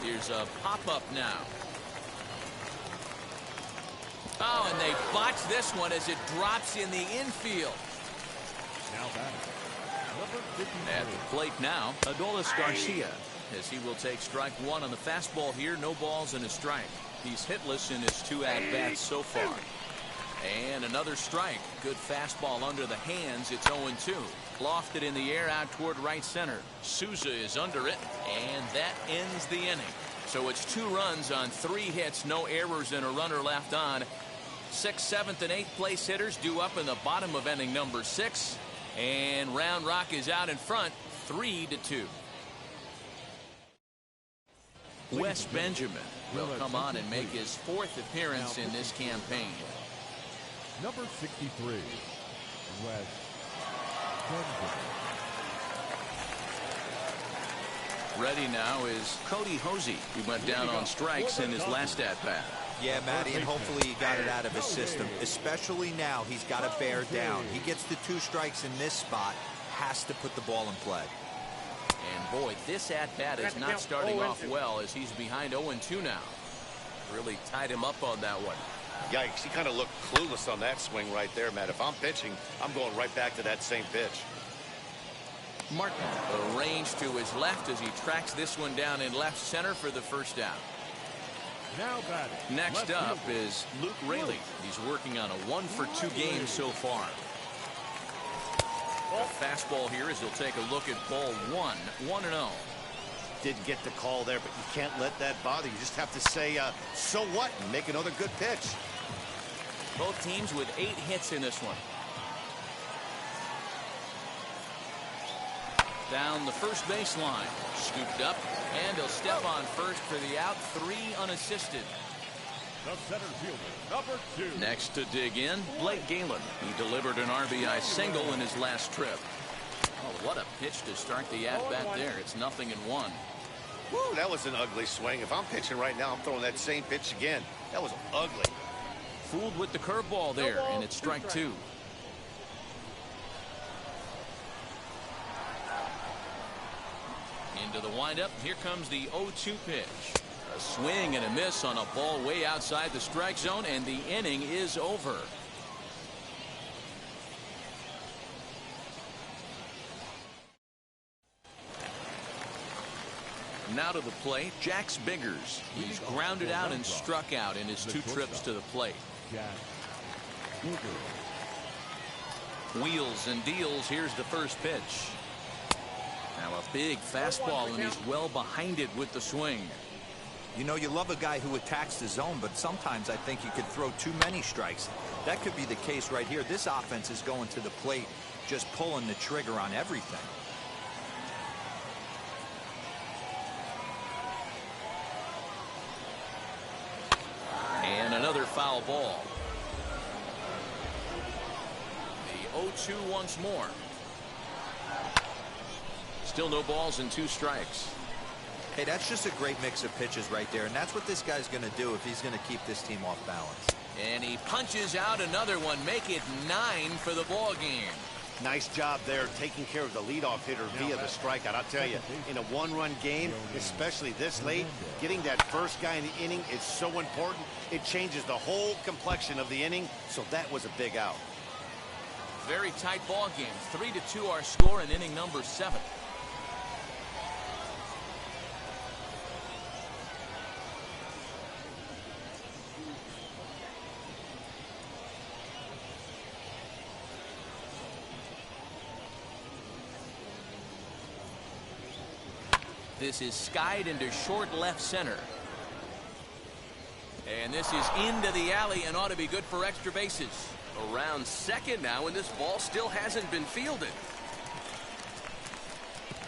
Here's a pop-up now. Oh, and they botch this one as it drops in the infield. Now batting. At the plate now, Adolis Garcia, as he will take strike 1 on the fastball here. No balls and a strike. He's hitless in his 2 at-bats so far. And another strike. Good fastball under the hands. It's 0-2. Lofted in the air out toward right center. Souza is under it, and that ends the inning. So it's 2 runs on 3 hits, no errors, and a runner left on. 6th, 7th, and 8th place hitters due up in the bottom of inning number 6. And Round Rock is out in front, 3-2. Wes Benjamin will come on and make his 4th appearance in this campaign. Number 63, Wes Benjamin. Ready now is Cody Hosey, who went down on strikes in his last at-bat. Yeah, Matty, and hopefully he got it out of his system. Especially now, he's got to bear down. He gets the 2 strikes in this spot, has to put the ball in play. And boy, this at-bat is not starting off well as he's behind 0-2 now. Really tied him up on that one. Yikes, he kind of looked clueless on that swing right there, Matt. If I'm pitching, I'm going right back to that same pitch. Martin arranged to his left as he tracks this one down in left center for the first out. Now batting. Next up is Luke Raley. He's working on a 1-for-2 game so far. The fastball here as he'll take a look at ball 1, 1-0. Didn't get the call there, but you can't let that bother you. Just have to say, so what, and make another good pitch. Both teams with 8 hits in this one. Down the first baseline, scooped up, and he'll step on first for the out, 3 unassisted. The center fielder, number 2. Next to dig in, Blake Galen. He delivered an RBI single in his last trip. Oh, what a pitch to start the at-bat there. It's 0-1. Woo, that was an ugly swing. If I'm pitching right now, I'm throwing that same pitch again. That was ugly. Fooled with the curveball there, and it's strike 2. Into the windup. Here comes the 0-2 pitch. A swing and a miss on a ball way outside the strike zone, and the inning is over. Now to the plate, Jax Biggers. He's grounded out and struck out in his 2 trips to the plate. Wheels and deals. Here's the first pitch. Now a big fastball, and he's well behind it with the swing. You know, you love a guy who attacks the zone, but sometimes I think you could throw too many strikes. That could be the case right here. This offense is going to the plate, just pulling the trigger on everything. And another foul ball. The 0-2 once more. Still no balls and 2 strikes. Hey, that's just a great mix of pitches right there, and that's what this guy's going to do if he's going to keep this team off balance. And he punches out another one, make it 9 for the ball game. Nice job there taking care of the leadoff hitter via the strikeout. I'll tell you, in a 1-run game, especially this late, getting that first guy in the inning is so important. It changes the whole complexion of the inning, so that was a big out. Very tight ball game. 3-2 our score in inning number 7. This is skied into short left center. And this is into the alley and ought to be good for extra bases. Around second now, and this ball still hasn't been fielded.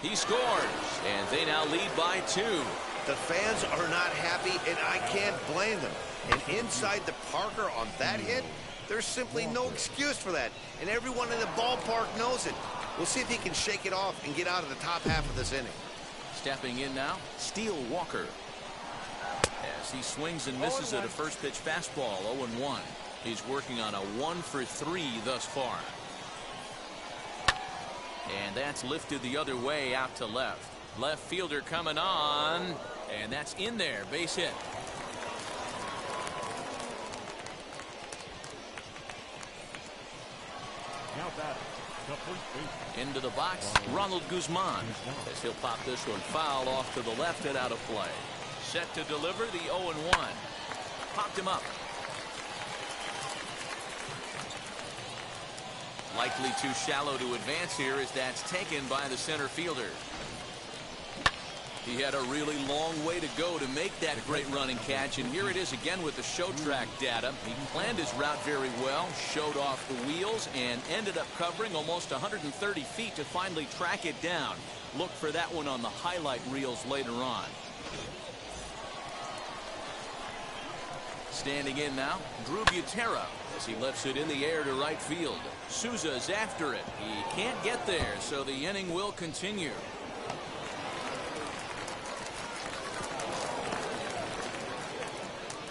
He scores, and they now lead by 2. The fans are not happy, and I can't blame them. And inside the Parker on that hit, there's simply no excuse for that. And everyone in the ballpark knows it. We'll see if he can shake it off and get out of the top half of this inning. Stepping in now, Steele Walker. As he swings and misses at a first pitch fastball, 0-1. He's working on a 1-for-3 thus far. And that's lifted the other way out to left. Left fielder coming on, and that's in there, base hit. Now batting, the first baseman. Into the box, Ronald Guzman. As he'll pop this one foul off to the left and out of play. Set to deliver the 0-1. Popped him up. Likely too shallow to advance here as that's taken by the center fielder. He had a really long way to go to make that great running catch, and here it is again with the show track data. He planned his route very well, showed off the wheels, and ended up covering almost 130 feet to finally track it down. Look for that one on the highlight reels later on. Standing in now, Drew Butera as he lifts it in the air to right field. Souza's after it. He can't get there, so the inning will continue.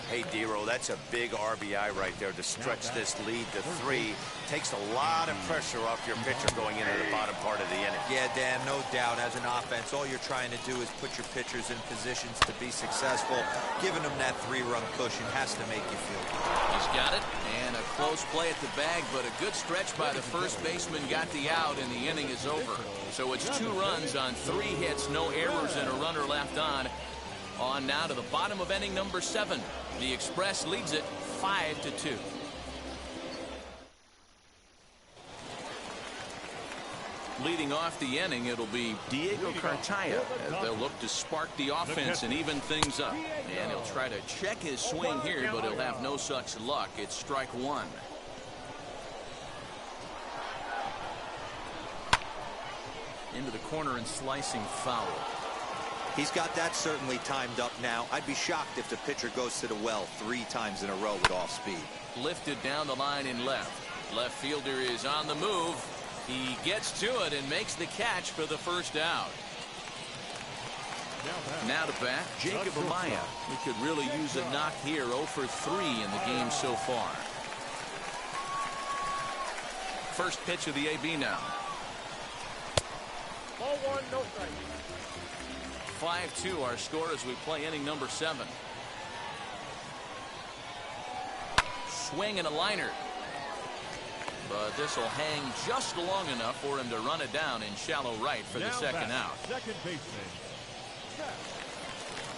Hey, D-Roll, that's a big RBI right there to stretch this lead to 3. Takes a lot of pressure off your pitcher going into the bottom part of the inning. Yeah, Dan, no doubt. As an offense, all you're trying to do is put your pitchers in positions to be successful. Giving them that 3-run cushion has to make you feel good. He's got it, and a close play at the bag, but a good stretch by the first baseman got the out, and the inning is over. So it's 2 runs on 3 hits, no errors, and a runner left on. On now to the bottom of inning number 7. The Express leads it 5-2. Leading off the inning, it'll be Diego Cartaya as they'll look to spark the offense and even things up. And he'll try to check his swing here, but he'll have no such luck. It's strike 1. Into the corner and slicing foul. He's got that certainly timed up now. I'd be shocked if the pitcher goes to the well 3 times in a row with off speed. Lifted down the line in left. Left fielder is on the move. He gets to it and makes the catch for the first out. Now to bat, Jacob Amaya. He could really use a knock here. 0 for 3 in the game so far. First pitch of the AB now. Ball 1, no strike. 5-2 our score as we play inning number 7. Swing and a liner. But this will hang just long enough for him to run it down in shallow right for the second out. Second baseman.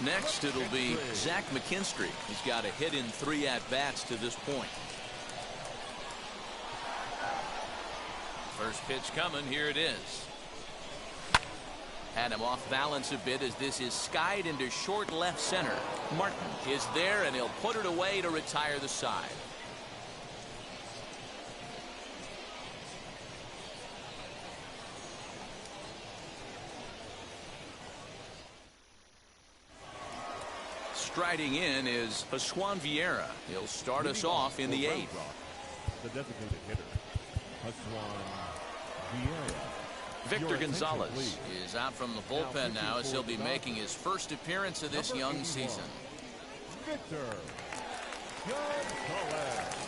Next it'll be Zach McKinstry. He's got a hit in 3 at-bats to this point. First pitch coming. Here it is. Had him off balance a bit as this is skied into short left center. Martin is there, and he'll put it away to retire the side. Striding in is Pascual Vieira. He'll start us off in the 8th. The designated hitter, Pascual Vieira. Victor Gonzalez is out from the bullpen now as he'll be making his first appearance of this young season. Victor Gonzalez.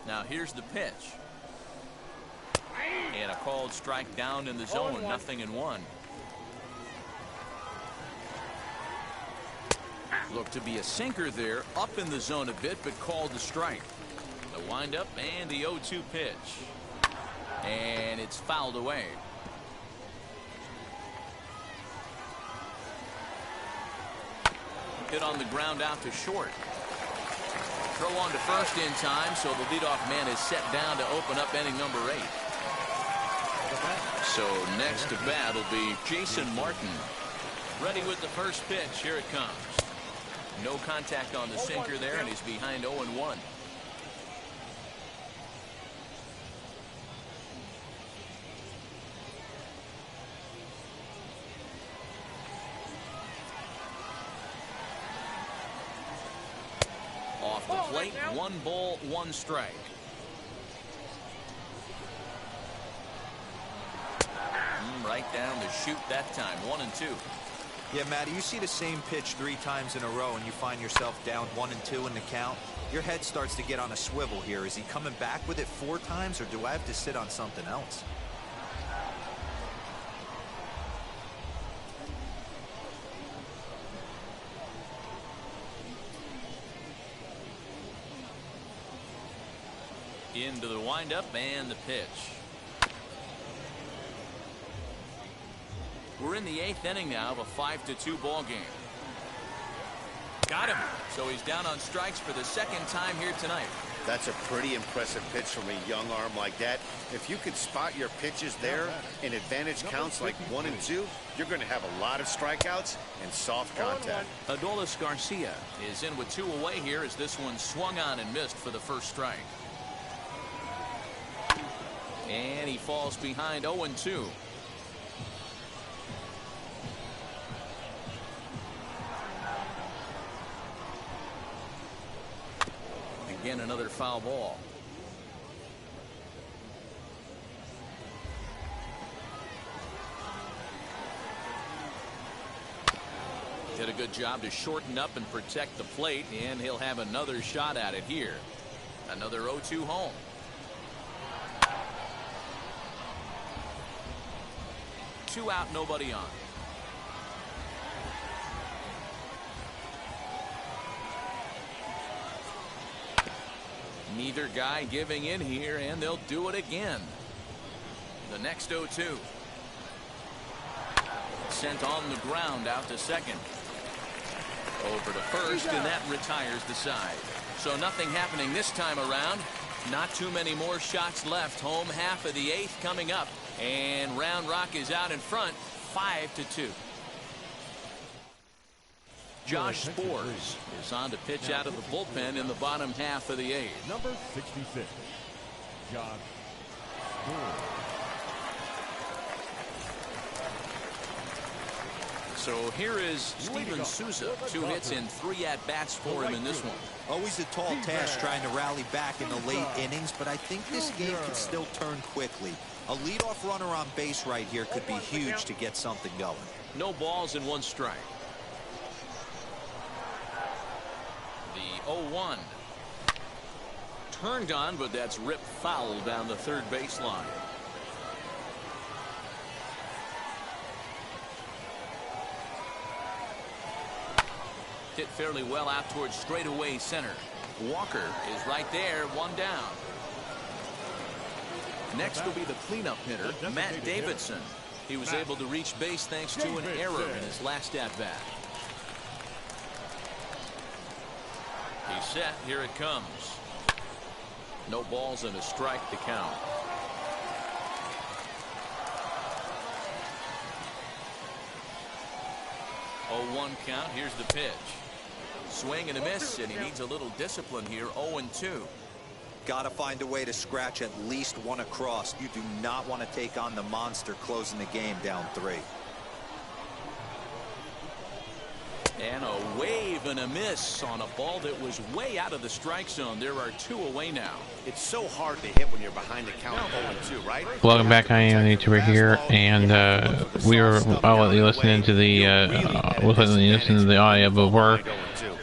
Now here's the pitch. And a called strike down in the zone. 0-1. Looked to be a sinker there, up in the zone a bit, but called the strike. The windup and the 0-2 pitch. And it's fouled away. Hit on the ground out to short. Throw on to first in time, so the leadoff man is set down to open up inning number 8. So next to bat will be Jason Martin. Ready with the first pitch. Here it comes. No contact on the sinker there, and he's behind 0-1. Off the plate, 1 ball, 1 strike. Right down the chute that time, 1-2. Yeah, Matty, you see the same pitch 3 times in a row and you find yourself down 1-2 in the count. Your head starts to get on a swivel here. Is he coming back with it 4 times, or do I have to sit on something else? Into the windup and the pitch. We're in the 8th inning now of a 5-2 ball game. Got him. So he's down on strikes for the 2nd time here tonight. That's a pretty impressive pitch from a young arm like that. If you could spot your pitches there in advantage counts like 1 and 2, you're going to have a lot of strikeouts and soft contact. Adolis Garcia is in with 2 away here as this one swung on and missed for the first strike. And he falls behind 0-2. Again, another foul ball. Did a good job to shorten up and protect the plate, and he'll have another shot at it here. Another 0-2 home. Two out, nobody on. Neither guy giving in here, and they'll do it again. The next 0-2. Sent on the ground out to second. Over to first, and that retires the side. So nothing happening this time around. Not too many more shots left. Home half of the 8th coming up. And Round Rock is out in front, 5-2. Josh Spores is on to pitch out of the bullpen in the bottom half of the 8th. Number 66, Josh Spores. So here is Steven Souza. 2 hits and 3 at-bats for him in this one. Always a tall task trying to rally back in the late innings, but I think this game can still turn quickly. A leadoff runner on base right here could be huge to get something going. No balls and 1 strike. The 0-1. Turned on, but that's ripped foul down the third baseline. Hit fairly well out towards straightaway center. Walker is right there, 1 down. Next will be the cleanup hitter, Matt Davidson. He was able to reach base thanks to an error in his last at-bat. He's set. Here it comes. No balls and a strike to count. Oh, 1 count. Here's the pitch. Swing and a miss, and he needs a little discipline here. 0-2. Got to find a way to scratch at least 1 across. You do not want to take on the monster closing the game down 3. And a wave and a miss on a ball that was way out of the strike zone. There are 2 away now. It's so hard to hit when you're behind the count 0-2, right? Welcome back. I am YouTuber here, and I'll let you listen into the we'll let you listen to the audio, but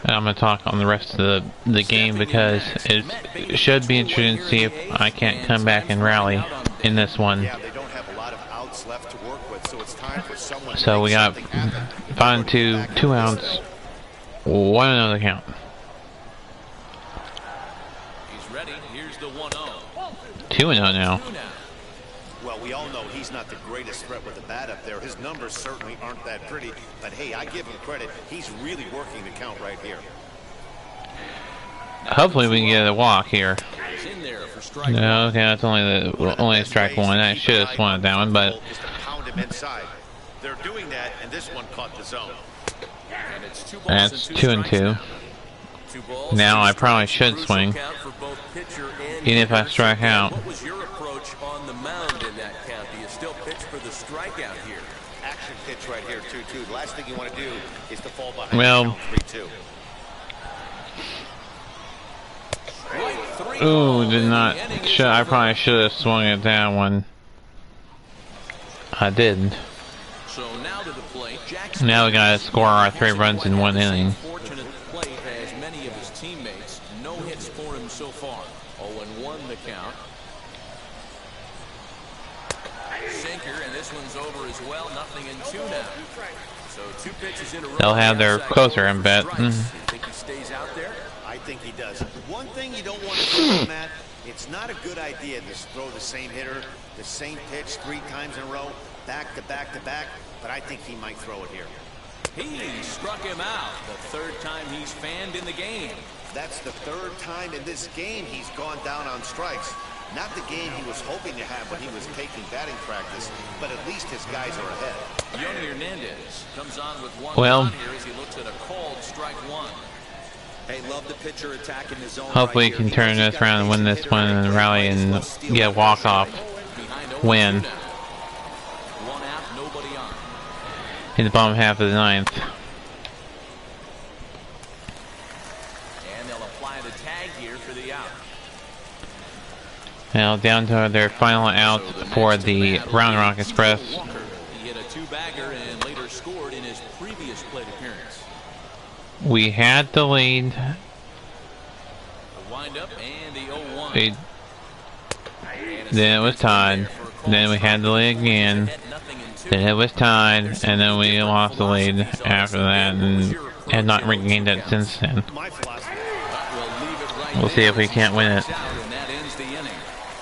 I'm going to talk on the rest of the game because it should be interesting to see if I can't come back and rally in this one. Yeah, they don't have a lot of outs left to work with, so it's time for someone. So we got 5-2, 2 outs, 1 another count. He's Ready? Here's the 1-0. 2-0 now. Well, we all know he's not the greatest threat with the bat up there. His numbers certainly aren't that pretty. But, hey, I give him credit. He's really working the count right here. Hopefully we can get a walk here. He's in there for strike No, one. okay, that's only strike one. I should have swung it that one, but Just to pound him inside. They're doing that, and this one caught the zone. And it's 2 balls that's and 2 and 2. now. 2 balls, Now 2 I probably strikes, should crucial swing, count for both pitcher and even if I hitter. strike out. What was your approach on the mound in that count? Do you still pitch for the strikeout here? Action pitch right here, 2-2. The last thing you want to do is to fall behind Well, the count 3-2. ooh, did not. I probably should have swung at that one. I didn't. So now to the plate. Jackson Now we gotta score our 3 runs in 1 inning. Fortunate plate as many of his teammates. No hits for him so far. 0-1 the count. Sinker, and this one's over as well. 0-2 now. So 2 pitches in a row. They'll have their closer in bet. You think he stays out there? I think he does. One thing you don't want to do on that, it's not a good idea to throw the same hitter, the same pitch 3 times in a row, back to back to back, but I think he might throw it here. He struck him out. The 3rd time he's fanned in the game. That's the 3rd time in this game he's gone down on strikes. Not the game he was hoping to have when he was taking batting practice, but at least his guys are ahead. Yoni Hernandez comes on with 1 Well, down here as he looks at a called strike 1. Hey, love the pitcher attacking the zone. Hopefully we can turn this around and win this one and rally and get a walk-off win 1 out, nobody on. in the bottom half of the 9th. And they'll apply the tag here for the out. Now down to their final out for the Round Rock Express. Walker. He hit a 2-bagger and later scored in his previous plate appearance. We had the lead. The wind up and the 0-1. Then it was tied. Then we had the lead again. Then it was tied, and then we lost the lead after that, and have not regained it since then. My philosophy. We'll see if we can't win it. And that ends the inning.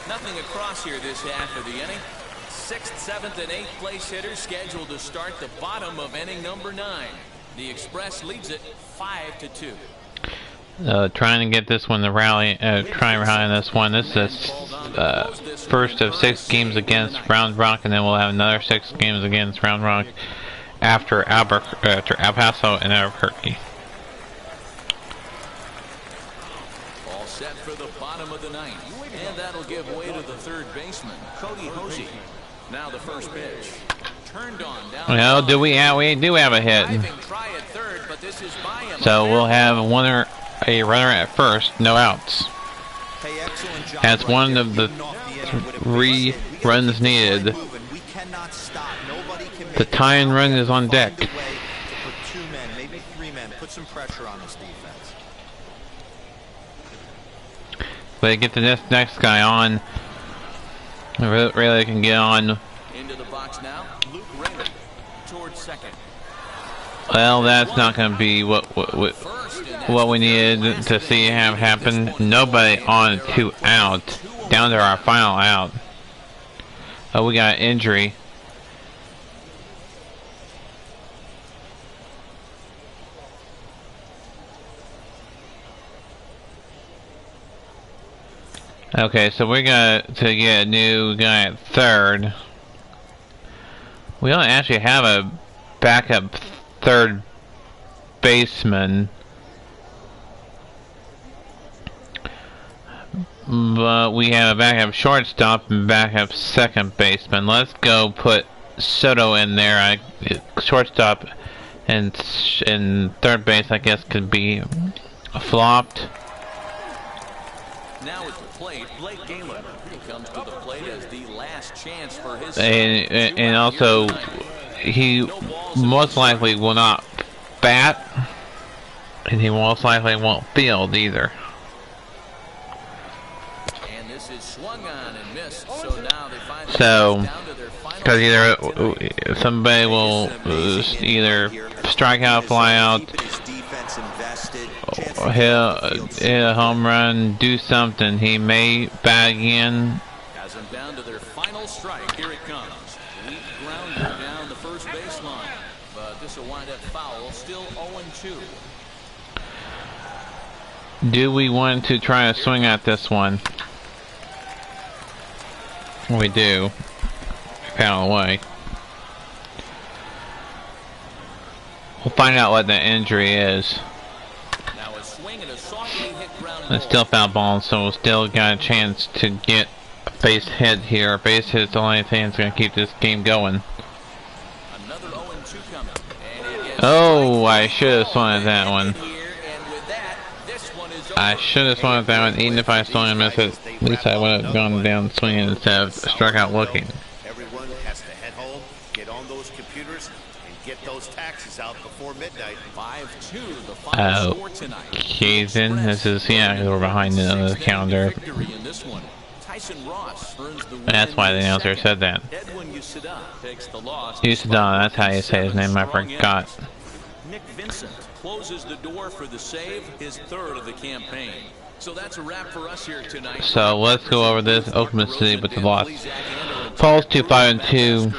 Nothing across here this half of the inning. 6th, 7th, and 8th place hitters scheduled to start the bottom of inning number 9. The Express leads it 5-2. Trying to get this one to rally, try and rally on this one. This is first of 6 games against Round Rock, and then we'll have another 6 games against Round Rock after El Paso and Albuquerque. All set for the bottom of the 9th, and that'll give way to the 3rd baseman, Cody Hosey. Now the first pitch. Turned on down. Well, do we do have a hit. Try at 3rd, but this is by him. So we'll have a runner at first, no outs. That's one of the 3 runs needed. The tying run is on deck. Put 2 men, maybe 3 men. Put some pressure on this defense. They get the next guy on. Really can get on. Into the box now. Luke Raymond towards second. Well, that's not going to be what we needed to see have happen. Nobody on 2 out. Down to our final out. Oh, we got an injury. Okay, so we got to get a new guy at 3rd. We don't actually have a backup 3rd baseman, but we have a backup shortstop and backup 2nd baseman. Let's go put Soto in there. Shortstop and 3rd base, I guess, could be flopped. Now at the plate, Blake Galen. He comes to the plate as the last chance for his And also, he most likely will not bat, and he most likely won't field either. And this is swung on and missed. So now they find down to their final. Because either somebody will either strike out, fly out, he'll hit a home run, do something. He may bat again. Has them down to their final strike. Here it comes. Weak grounder down the first baseline. But this will wind up foul. Still 0-2. Do we want to try a swing at this one? We do. Foul away. We'll find out what the injury is. Now a swing and a softly hit ground It's still foul ball, so we'll still got a chance to get a base hit here. A base hit is the only thing that's going to keep this game going. Another 0-2 coming. And it is Oh, I should have swung at that one. here, and with that, this one is over. I should have swung at that one, even if I swung and missed it. At least I would have gone down swinging instead of struck out looking. Everyone has to head home, get on those computers, and get those taxes out before midnight. 5-2, the final score tonight. Okay, then this is, yeah, 'cause we're behind the calendar. Victory in this one. Tyson Ross earns the win. That's why the announcer said that. Edwin Usada takes the loss. Usada, that's how you say his name, I forgot. Nick Vincent closes the door for the save, his third of the campaign. So that's a wrap for us here tonight. So let's go over this. Oklahoma City with the loss. Falls to 5-2.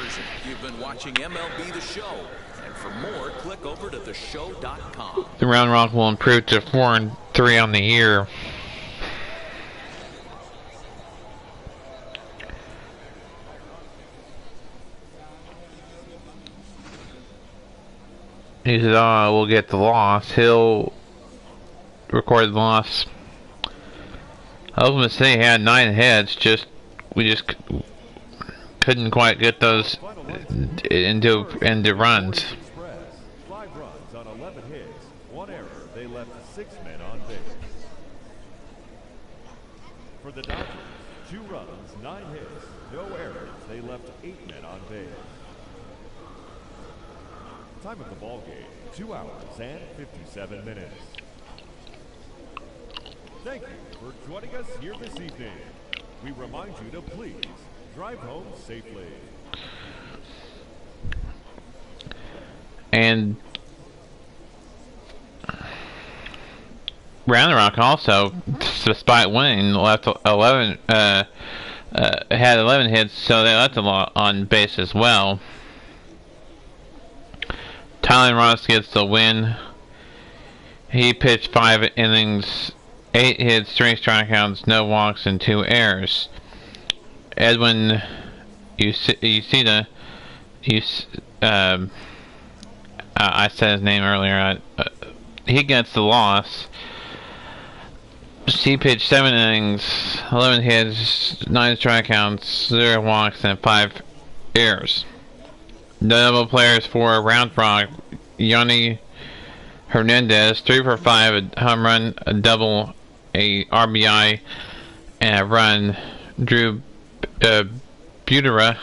You've been watching MLB The Show. And for more, click over to theshow.com. The Round Rock will improve to 4-3 on the year. He said, "Oh, we'll get the loss." He'll record the loss. Oklahoma City had 9 hits. We just couldn't quite get those into runs. 5 runs on 11 hits, 1 error. They left 6 men on base. For the Dodgers, 2 runs, 9 hits, no errors. They left 8 men on base. Time of the ball game, 2 hours and 57 minutes. Thank you for joining us here this evening. We remind you to please drive home safely. And Round Rock also, despite winning, left 11. Had 11 hits, so they left a lot on base as well. Tyler Ross gets the win. He pitched 5 innings, 8 hits, 3 strikeouts, no walks, and 2 errors. Edwin Usada, I said his name earlier. He gets the loss. He pitched 7 innings, 11 hits, 9 strikeouts, 0 walks, and 5 errors. Notable players for Round Rock: Yanni Hernandez, 3 for 5, a home run, a double, a RBI, and a run. Drew Butera,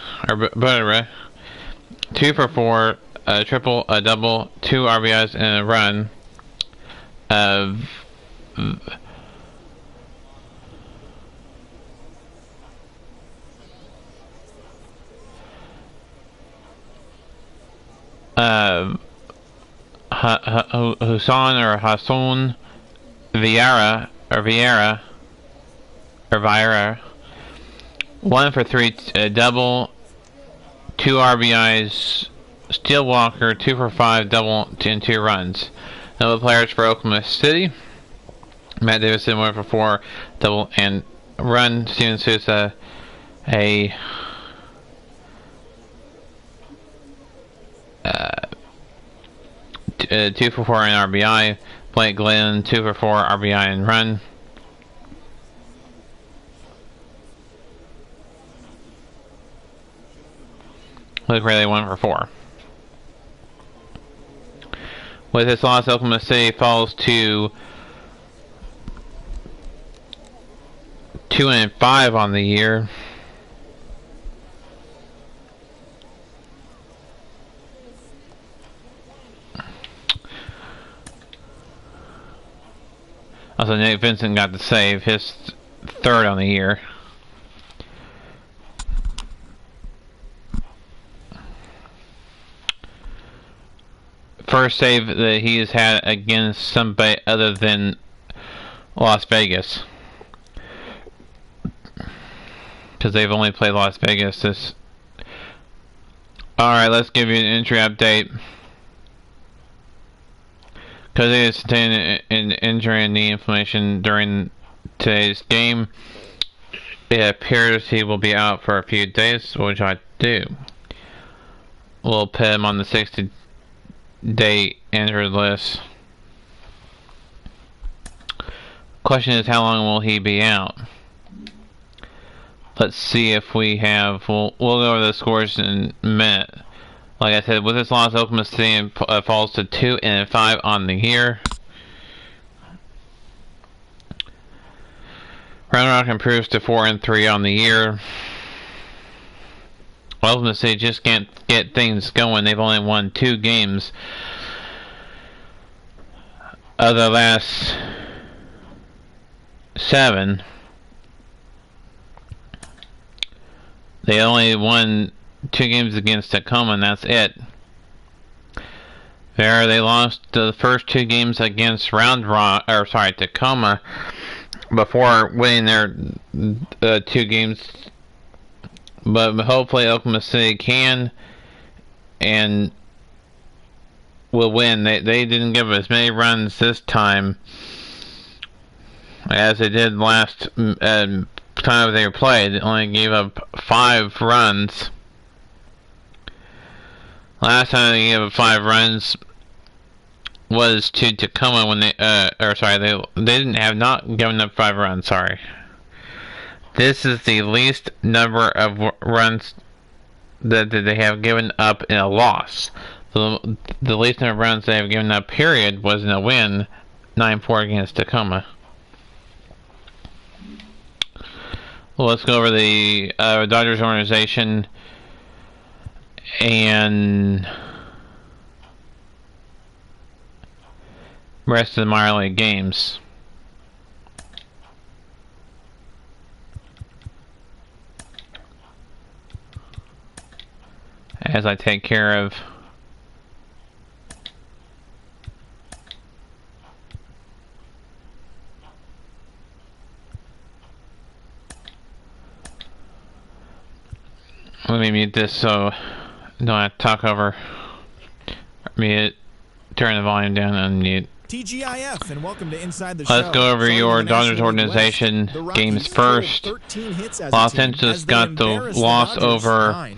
2 for 4, a triple, a double, 2 RBIs, and a run. Hassan Vieira, 1 for 3, a double, 2 RBIs, Steel Walker, 2 for 5, double, and 2 runs. Other players for Oklahoma City: Matt Davidson, 1 for 4, double, and run. Steven Souza, a 2 for 4 and RBI. Blake Glenn, 2 for 4, RBI and run. Luke Rayleigh, 1 for 4. With his loss, Oklahoma City falls to 2-5 on the year. Also, Nate Vincent got the save, his 3rd on the year. first save that he has had against somebody other than Las Vegas. Because they've only played Las Vegas this... Alright, let's give you an injury update. Because he sustained an injury and knee inflammation during today's game, it appears he will be out for a few days, which I do. We'll put him on the 60-day injured list. Question is, how long will he be out? Let's see if we have... We'll go over the scores in a minute. Like I said, with this loss, Oklahoma City falls to 2-5 on the year. Round Rock improves to 4-3 on the year. Oklahoma City just can't get things going. They've only won 2 games of the last 7. They only won 2 games against Tacoma, and that's it. They lost the first 2 games against Tacoma before winning their 2 games. But hopefully Oklahoma City can and will win. They didn't give as many runs this time as they did last time they played. They only gave up 5 runs. Last time they gave up 5 runs was to Tacoma when they didn't have not given up 5 runs, sorry. This is the least number of runs that they have given up in a loss. The least number of runs they have given up, period, was in a win, 9-4 against Tacoma. Well, let's go over the Dodgers organization and rest of the minor league games. As I take care of let me mute this so I don't have to talk over. Mute, turn the volume down, and unmute. TGIF, and welcome to Inside the Show. Let's go over your Dodgers organization games first. Los Angeles got the loss over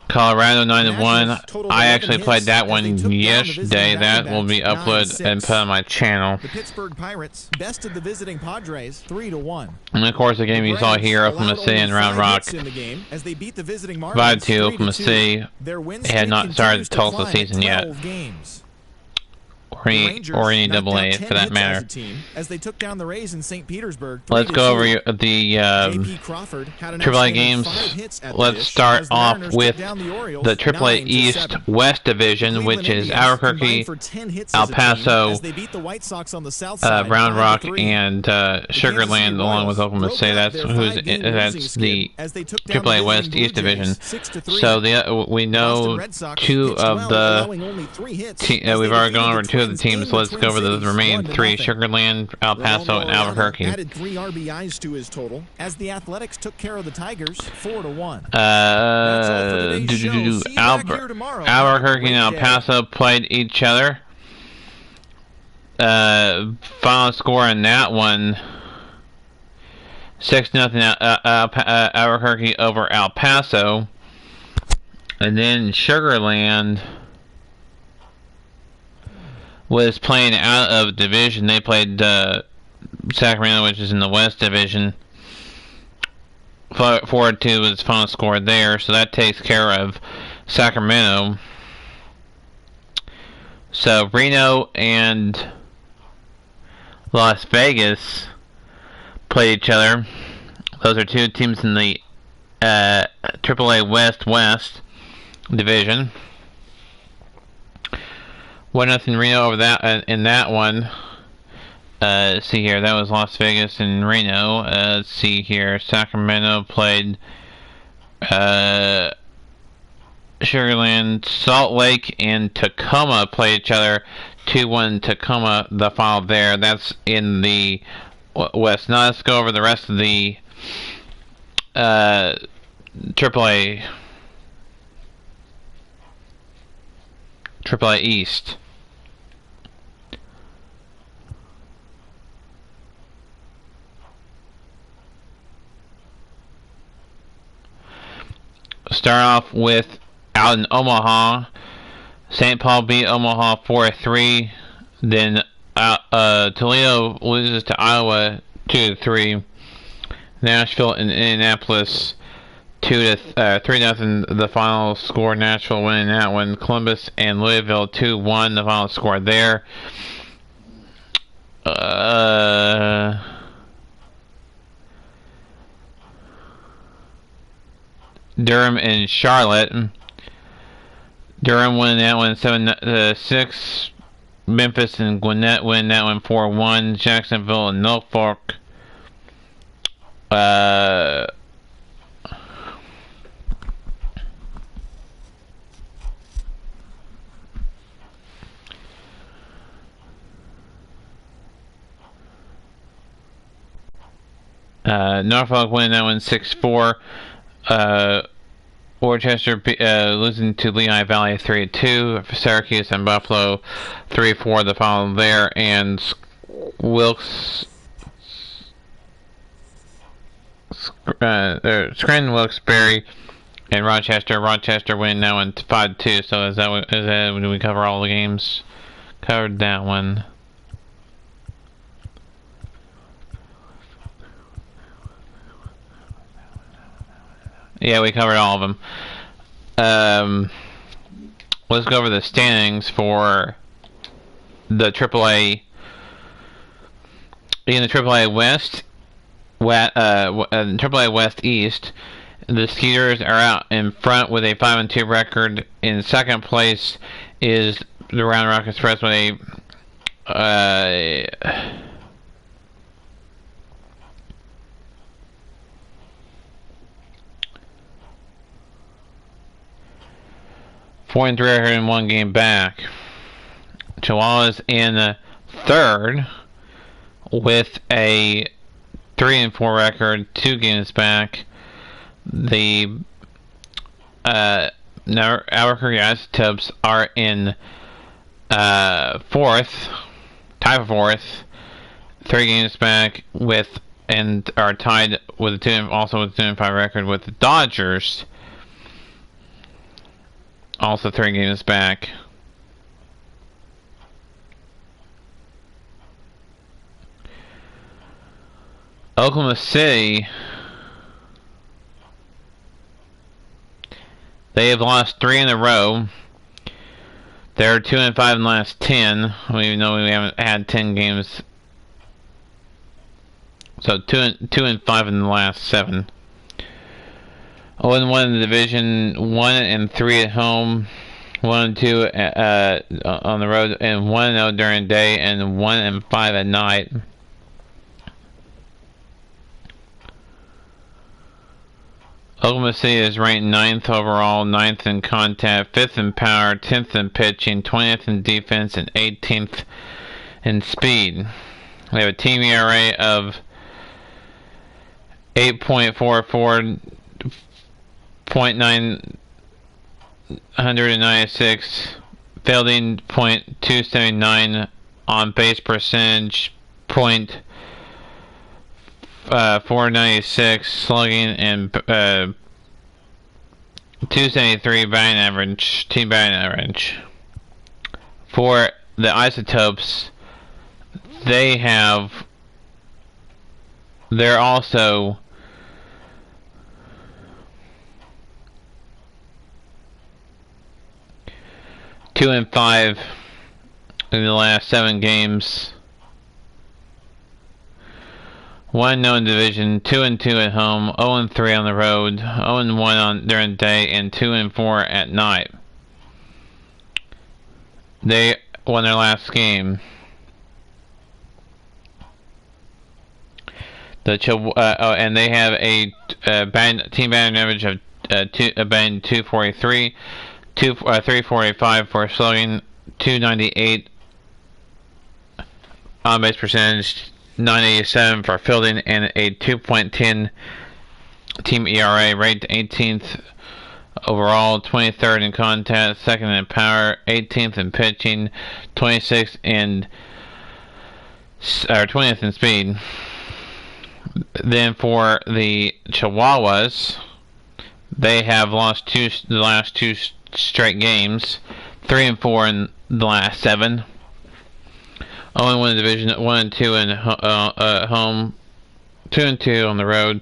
Colorado 9-1. I actually played that one yesterday. That will be uploaded and put on my channel. The Pittsburgh Pirates bested the visiting Padres 3-1. And of course, the game you saw here, Oklahoma City and Round Rock, 5-2 Oklahoma City. They had not started Tulsa season yet. Or any double A for that matter. As they took down the Rays in St. Petersburg. Let's go over the AAA games. Let's start off with the AAA East West Division, which is Albuquerque, El Paso, Round Rock, and Sugar Land, along with Oklahoma City. That's the AAA West East Division. So we know 2 of the we've already gone over 2 of the teams. Let's go over the remaining 3: Sugar Land, El Paso, and Albuquerque. Added 3 RBIs to his total as the Athletics took care of the Tigers 4-1. Albuquerque and El Paso played each other. Final score in that one: 6-0 Albuquerque over El Paso. And then Sugar Land was playing out of division. They played Sacramento, which is in the West Division. 4-2 was the final score there, so that takes care of Sacramento. So Reno and Las Vegas played each other. Those are 2 teams in the AAA West Division. 1-0 Reno over that in that one. See here, that was Las Vegas and Reno. Let's see here, Sacramento played Sugarland, Salt Lake, and Tacoma play each other. 2-1 Tacoma, the final there. That's in the West. Now let's go over the rest of the AAA East. Start off with out in Omaha. St. Paul beat Omaha 4-3. Then Toledo loses to Iowa 2-3. Nashville and Indianapolis 3-0. The final score. Nashville winning that one. Columbus and Louisville 2-1. The final score there. Durham and Charlotte. Durham winning that one 7-6. Memphis and Gwinnett win that one 4-1. Jacksonville and Norfolk. Norfolk winning that one 6-4. Worcester losing to Lehigh Valley 3-2. Syracuse and Buffalo 3-4. The final there, and Scranton, Wilkes-Barre, and Rochester. Rochester winning that one 5-2. So is that when we cover all the games? Covered that one. Yeah, we covered all of them. Let's go over the standings for the AAA. In the AAA West, AAA West East, the Skeeters are out in front with a 5-2 record. In second place is the Round Rock Express with a 4-3 record and 1 game back. Chihuahua's in the third with a 3-4 record, 2 games back. The Albuquerque Isotopes are in fourth, tied for fourth, 3 games back with, and are tied with a 2-5 record with the Dodgers. Also 3 games back. Oklahoma City, they have lost 3 in a row. They're 2-5 in the last 10. Even though we haven't had 10 games, so 2-5 in the last 7. 0-1 in the division, 1-3 at home, 1-2 on the road, and 1-0 during the day, and 1-5 at night. Oklahoma City is ranked 9th overall, 9th in contact, 5th in power, 10th in pitching, 20th in defense, and 18th in speed. They have a team ERA of 8.44, .996, fielding .279, on base percentage .496, slugging, and 273 batting average, team batting average. For the Isotopes, they're also two and 5 in the last 7 games. 1-0 in division, 2-2 at home, 0-3 on the road, 0-1 during the day, and 2-4 at night. They won their last game. And they have a team batting average of batting .243. 345 for slugging, 298 on base percentage, 987 for fielding, and a 2.10 team ERA. Ranked 18th overall, 23rd in contact, 2nd in power, 18th in pitching, 26th in 20th in speed. Then for the Chihuahuas, they have lost the last 2 straight games, 3 and 4 in the last 7. Only won the division, 1 and 2 in home, 2 and 2 on the road,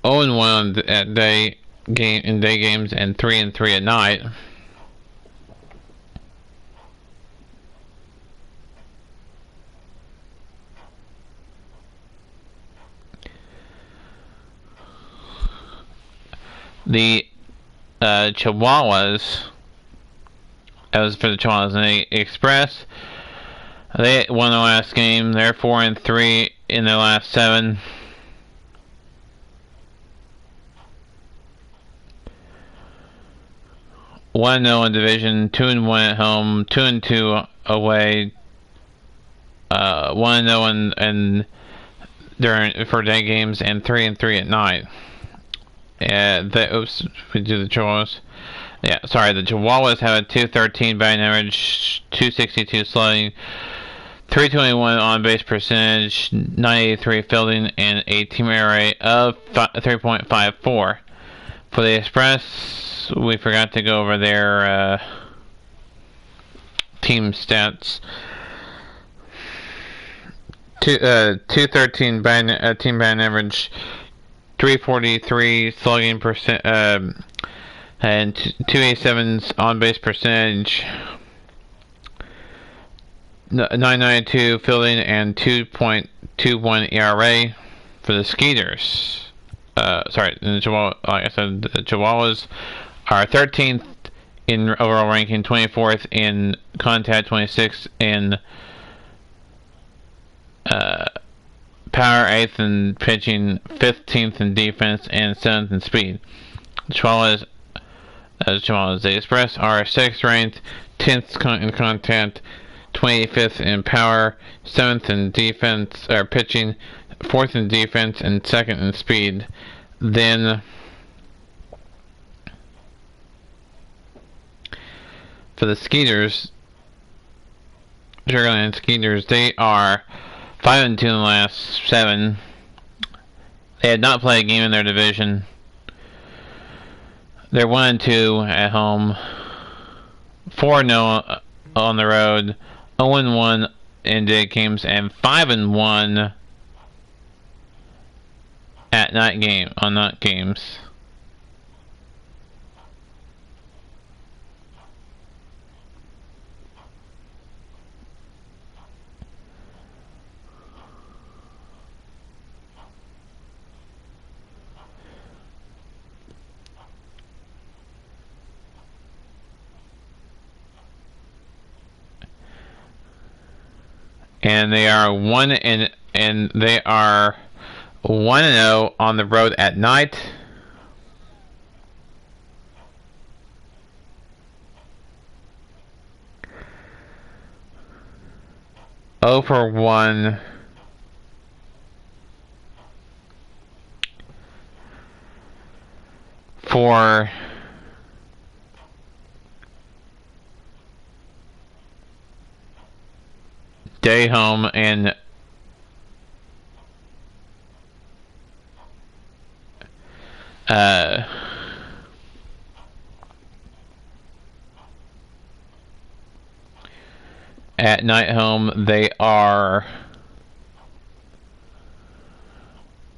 0 and 1 at day games, and 3 and 3 at night. The Chihuahuas, as for the Chihuahuas, and the Express, they won the last game. They're 4 and 3 in their last 7. One 0 in division, 2 and 1 at home, 2 and 2 away, 1 0 in during for day games, and 3 and 3 at night. We do the Chihuahuas. Yeah, sorry. The Chihuahuas have a 213 batting average, 262 slugging, 321 on base percentage, 983 fielding, and a team ERA of 3.54. For the Express, we forgot to go over their team stats. 213 team batting average, 343 slugging percent, and 287's on base percentage, 992 fielding, and 2.21 ERA. For the Skeeters, sorry, the Chihuahua, like I said, the Chihuahuas are 13th in overall ranking, 24th in contact, 26th in power, 8th in pitching, 15th in defense, and 7th in speed. The Chihuahuas, the Express, are 6th ranked, 10th in contact, 25th in power, 7th in defense or pitching, 4th in defense, and 2nd in speed. Then for the Skeeters, Sugarland Skeeters, they are 5 and 2 in the last 7. They had not played a game in their division. They're 1 and 2 at home, 4 and 0 on the road, 0 and 1 in day games, and 5 and 1 at night games. And they are 1 and they are 1 and 0 on the road at night. Oh for 1 for day home, and at night home they are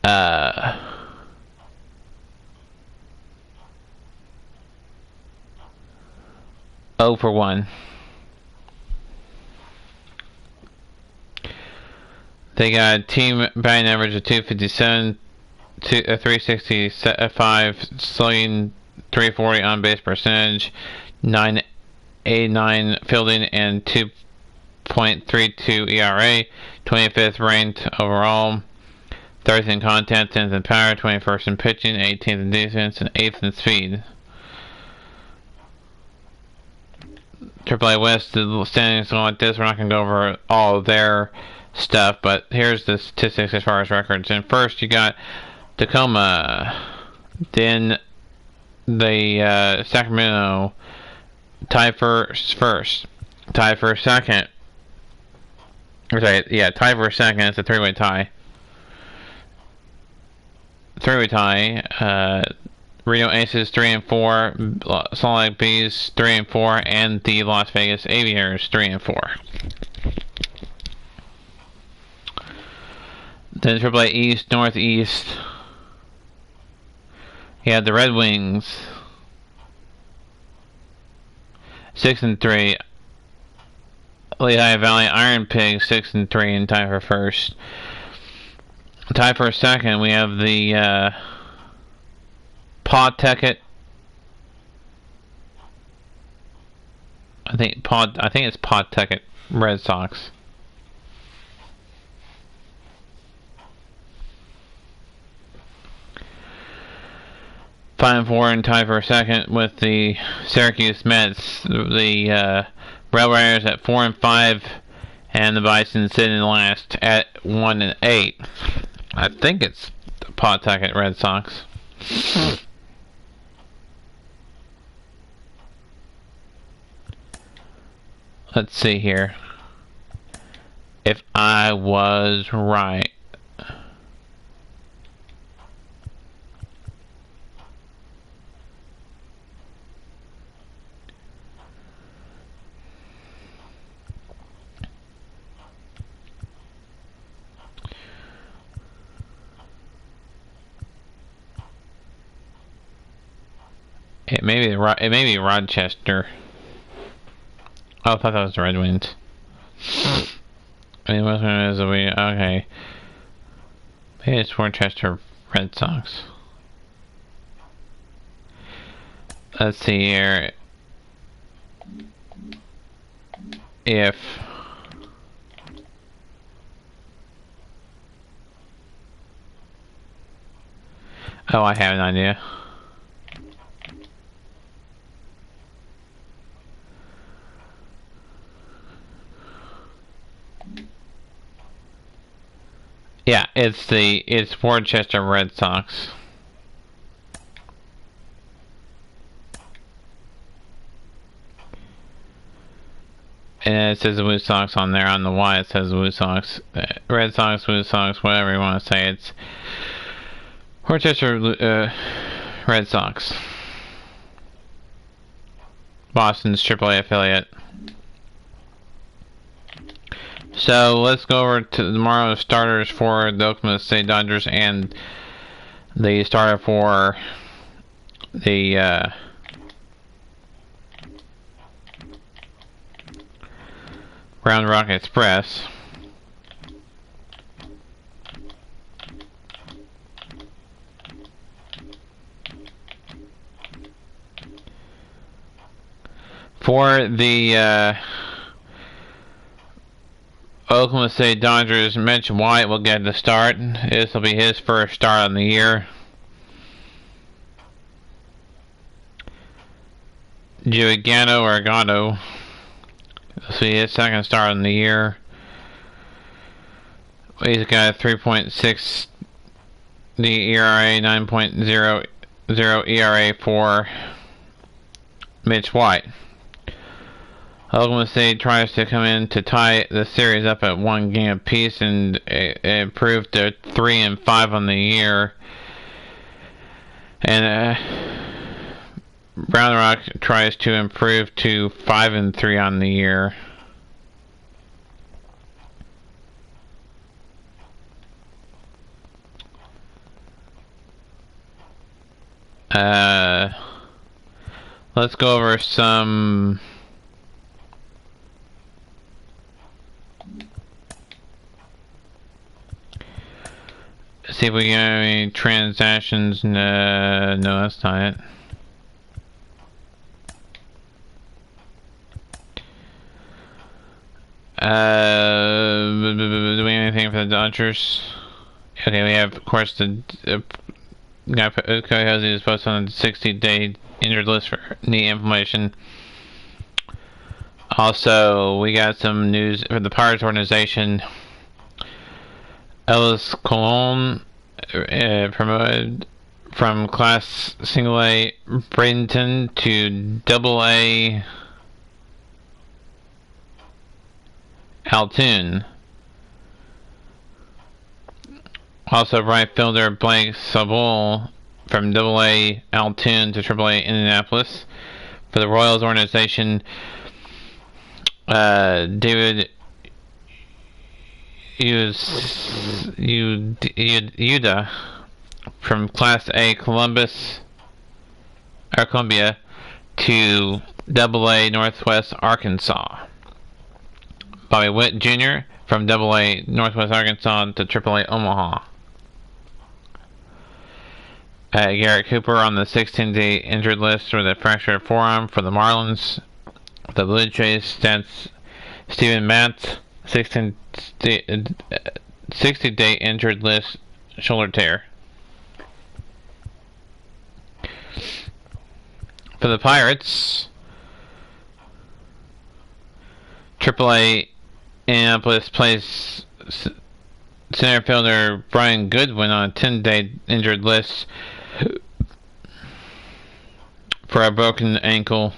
0 for 1. They got a team batting average of 257, 365 slugging, 340 on base percentage, 989 fielding, and 2.32 ERA. 25th ranked overall, 30th in contact, 10th in power, 21st in pitching, 18th in defense, and 8th in speed. AAA West, the standings go like this. We're not going to go over all of their stuff, but here's the statistics as far as records. And first, you got Tacoma, then the Sacramento, tied for first, tied for second. Sorry, yeah, tied for second. It's a three-way tie. Three-way tie. Reno Aces 3 and 4, Salt Lake Bees 3 and 4, and the Las Vegas Aviators 3 and 4. Then AAA East, Northeast. You had the Red Wings 6 and 3. Lehigh Valley Iron Pigs 6 and 3, and tied for first. Tied for second, we have the Pawtucket. I think it's Pawtucket Red Sox. Five and 4 and tied for second with the Syracuse Mets. The Red Warriors at 4 and 5, and the Bison sitting last at 1 and 8. I think it's the Pawtucket Red Sox. Let's see here. If I was right. It may be Rochester. Oh, I thought that was the Red Wings. I mean, okay. Maybe it's Rochester Red Sox. Let's see here. If I have an idea. Yeah, it's Worcester Red Sox. And it says the Woo Sox on there. On the Y it says Woo Sox. Red Sox, Woo Sox, whatever you want to say. It's Worcester Red Sox. Boston's AAA affiliate. So let's go over to tomorrow's starters for the Oklahoma City Dodgers and the starter for the Round Rock Express. For the Oklahoma City Dodgers, Mitch White will get the start. This will be his first start on the year. Argado. This will be his second start on the year. He's got a 3.6 the ERA, 9.00 ERA for Mitch White. Oklahoma City tries to come in to tie the series up at 1 game apiece and improve to 3 and 5 on the year. And Round Rock tries to improve to 5 and 3 on the year. Let's go over some see if we get any transactions. No, that's not it. Do we have anything for the Dodgers? Okay, we have, of course, the guy Koyosi is posted on the 60-day injured list for knee inflammation. Also, we got some news for the Pirates organization. Ellis Colon promoted from Class Single A Bradenton to Double A Altoon. Also, right fielder Blake Sabol from Double A Altoon to Triple A Indianapolis. For the Royals organization, David Uda from Class A Columbia to Double A Northwest Arkansas. Bobby Witt Jr. from Double A Northwest Arkansas to Triple A Omaha. Garrett Cooper on the 16-day injured list with a fractured forearm for the Marlins. The Blue Jays stats Steven Matz, 60-day injured list, shoulder tear. For the Pirates, AAA Indianapolis plays center fielder Brian Goodwin on a 10-day injured list for a broken ankle.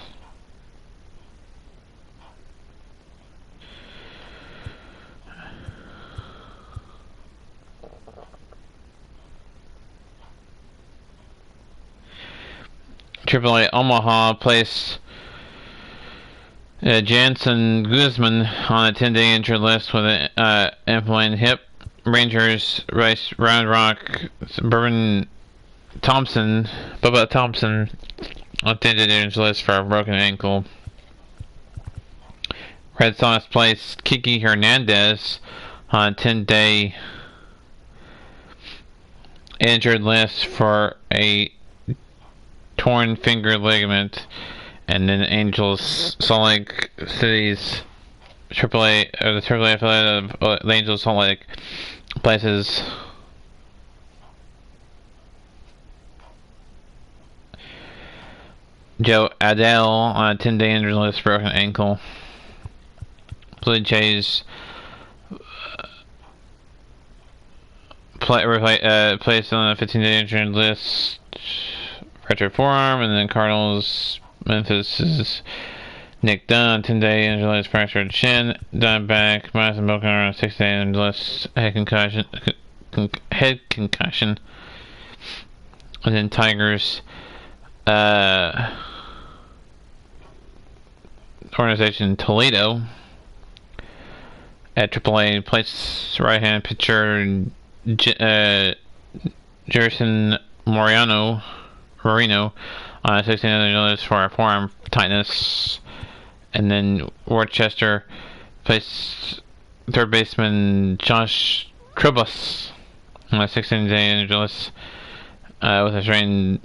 AAA Omaha placed Jansen Guzman on a 10-day injured list with an inflamed hip. Rangers, Rice, Round Rock, Bubba Thompson on a 10-day injured list for a broken ankle. Red Sox placed Kiki Hernandez on a 10-day injured list for a torn finger ligament. And then Angels Salt Lake City's the AAA affiliate of the Angels Salt Lake places Joe Adele on a 10-day injured list, broken ankle. Blue Jays placed on a 15-day injured list, fractured forearm. And then Cardinals Memphis' Nick Dunn, 10-day injured list, fractured shin. Diamondback Madison Bumgarner on a 6-day injured list, head concussion. And then Tigers organization Toledo at AAA placed right-hand pitcher Jerson Moreno on a 16-day list for a forearm tightness. And then Worcester placed third baseman Josh Trubus on a 16-day injured list with a strained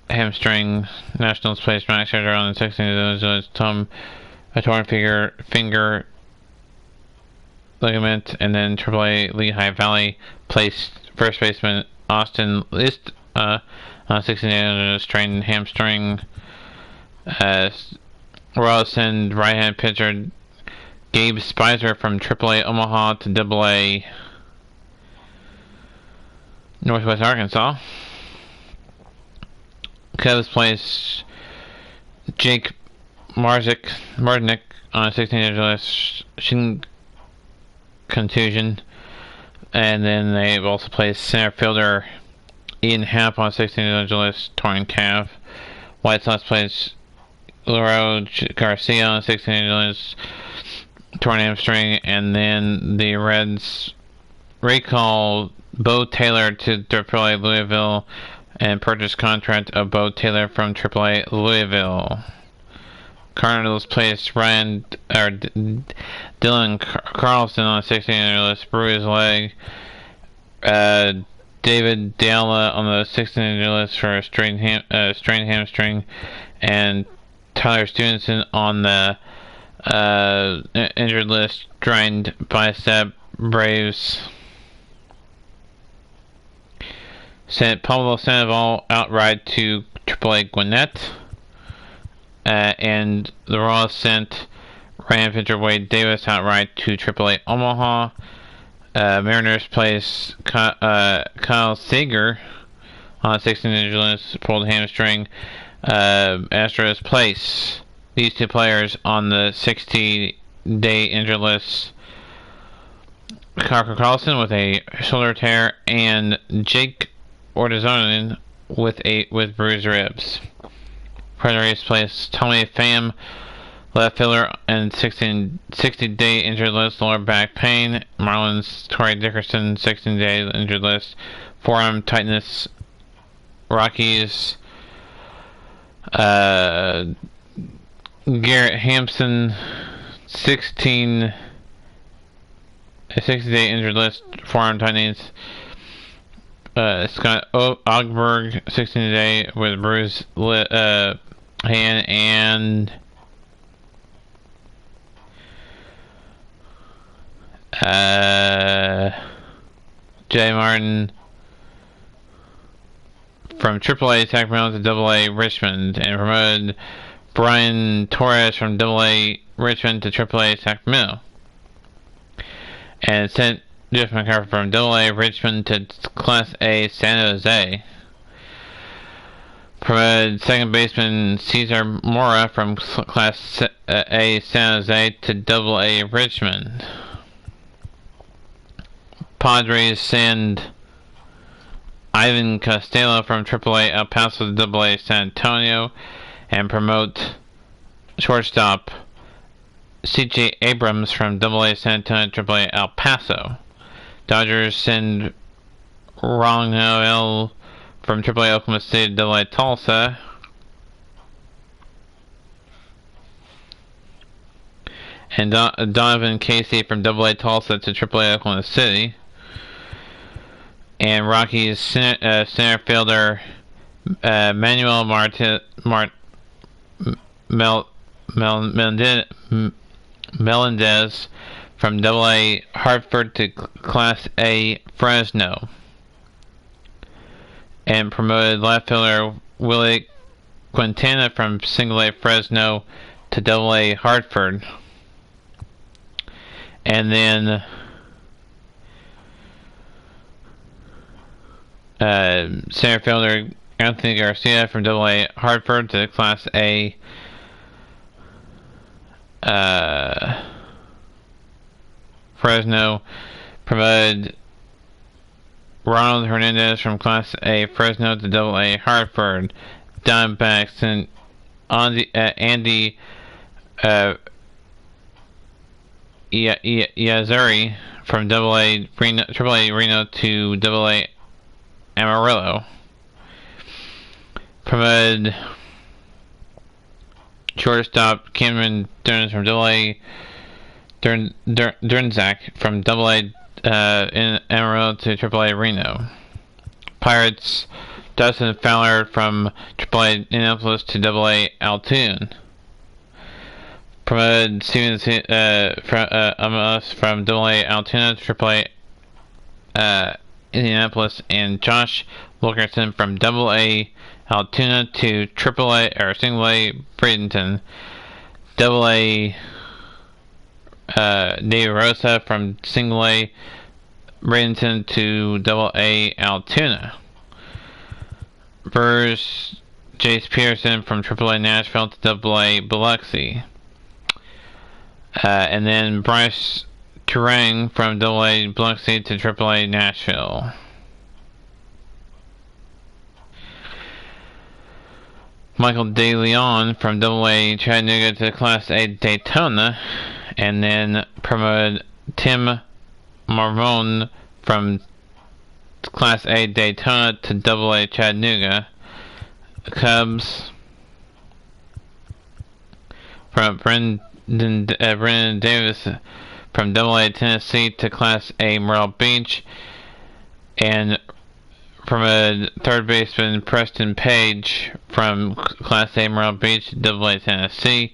hamstring. Nationals placed Max Scherzer on the 16-day injured list, a torn finger ligament. And then AAA Lehigh Valley placed first baseman Austin List on a 16-day injured list, strained hamstring. Royals send right-hand pitcher Gabe Spicer from AAA Omaha to AA Northwest Arkansas. Cubs place Jake Marzick on a 16-day list, shin contusion. And then they've also placed center fielder Ian Happ on a 16-day list, torn calf. White Sox plays Lauro Garcia on a 16-day list, torn hamstring. And then the Reds recall Bo Taylor to AAA Louisville and purchase contract of Bo Taylor from AAA Louisville. Cardinals placed Dylan Carlson on a 16-day list, bruised leg. David Deala on the 16-day list for a strained hamstring, and Tyler Stevenson on the injured list, strained bicep. Braves sent Pablo Sandoval outright to AAA Gwinnett, and the Royals sent Ryan pitcher Wade Davis outright to AAA Omaha. Mariners placed Kyle Seager on 16-injured list, pulled hamstring. Astros place these two players on the 60-day injured list. Carter Carlson with a shoulder tear, and Jake Ortizonen with bruised ribs. Predators placed Tommy Pham, left fielder, and 60-day injured list, lower back pain. Marlins Torrey Dickerson, 16-day injured list, forearm tightness. Rockies Garrett Hampson, 60-day injured list, forearm tightness. Scott Ogberg, 16-day with bruised hand, and Jay Martin from AAA Sacramento to AA Richmond, and promoted Brian Torres from AA Richmond to AAA Sacramento, and sent Jeff McCarver from AA Richmond to Class A San Jose. Promoted second baseman Cesar Mora from Class A San Jose to AA Richmond. Padres send Ivan Costello from AAA El Paso to AA San Antonio, and promote shortstop C.J. Abrams from AA San Antonio to AAA El Paso. Dodgers send Ron Noel from AAA Oklahoma City to AA Tulsa. And Donovan Casey from AA Tulsa to AAA Oklahoma City. And Rockies center fielder Manuel Melendez from AA Hartford to Class A Fresno. And promoted left fielder Willie Quintana from Single A Fresno to AA Hartford. And then center fielder Anthony Garcia from AA Hartford to Class A Fresno. Promoted Ronald Hernandez from Class A Fresno to AA Hartford. Diamondbacks and Andy Yazuri from AAA Reno to AA Amarillo. Promoted shortstop Cameron Durns from AA Durnzak from AA in Amarillo to AAA Reno. Pirates Dustin Fowler from AAA Indianapolis to AA Altoon. Promoted Steven from AA Altoona to AAA Indianapolis, and Josh Wilkerson from AA Altoona to AAA or Single A Bradenton. AA De Rosa from Single A Bradenton to AA Altoona. Brewers Jace Peterson from AAA Nashville to AA Biloxi. And then Bryce Turang from AA Biloxi to AAA Nashville. Michael De Leon from AA Chattanooga to Class A Daytona, and then promoted Tim Marmon from Class A Daytona to AA Chattanooga. Cubs from Brendan Davis from AA Tennessee to Class A Myrtle Beach, and promoted third baseman Preston Page from Class A Myrtle Beach to AA Tennessee.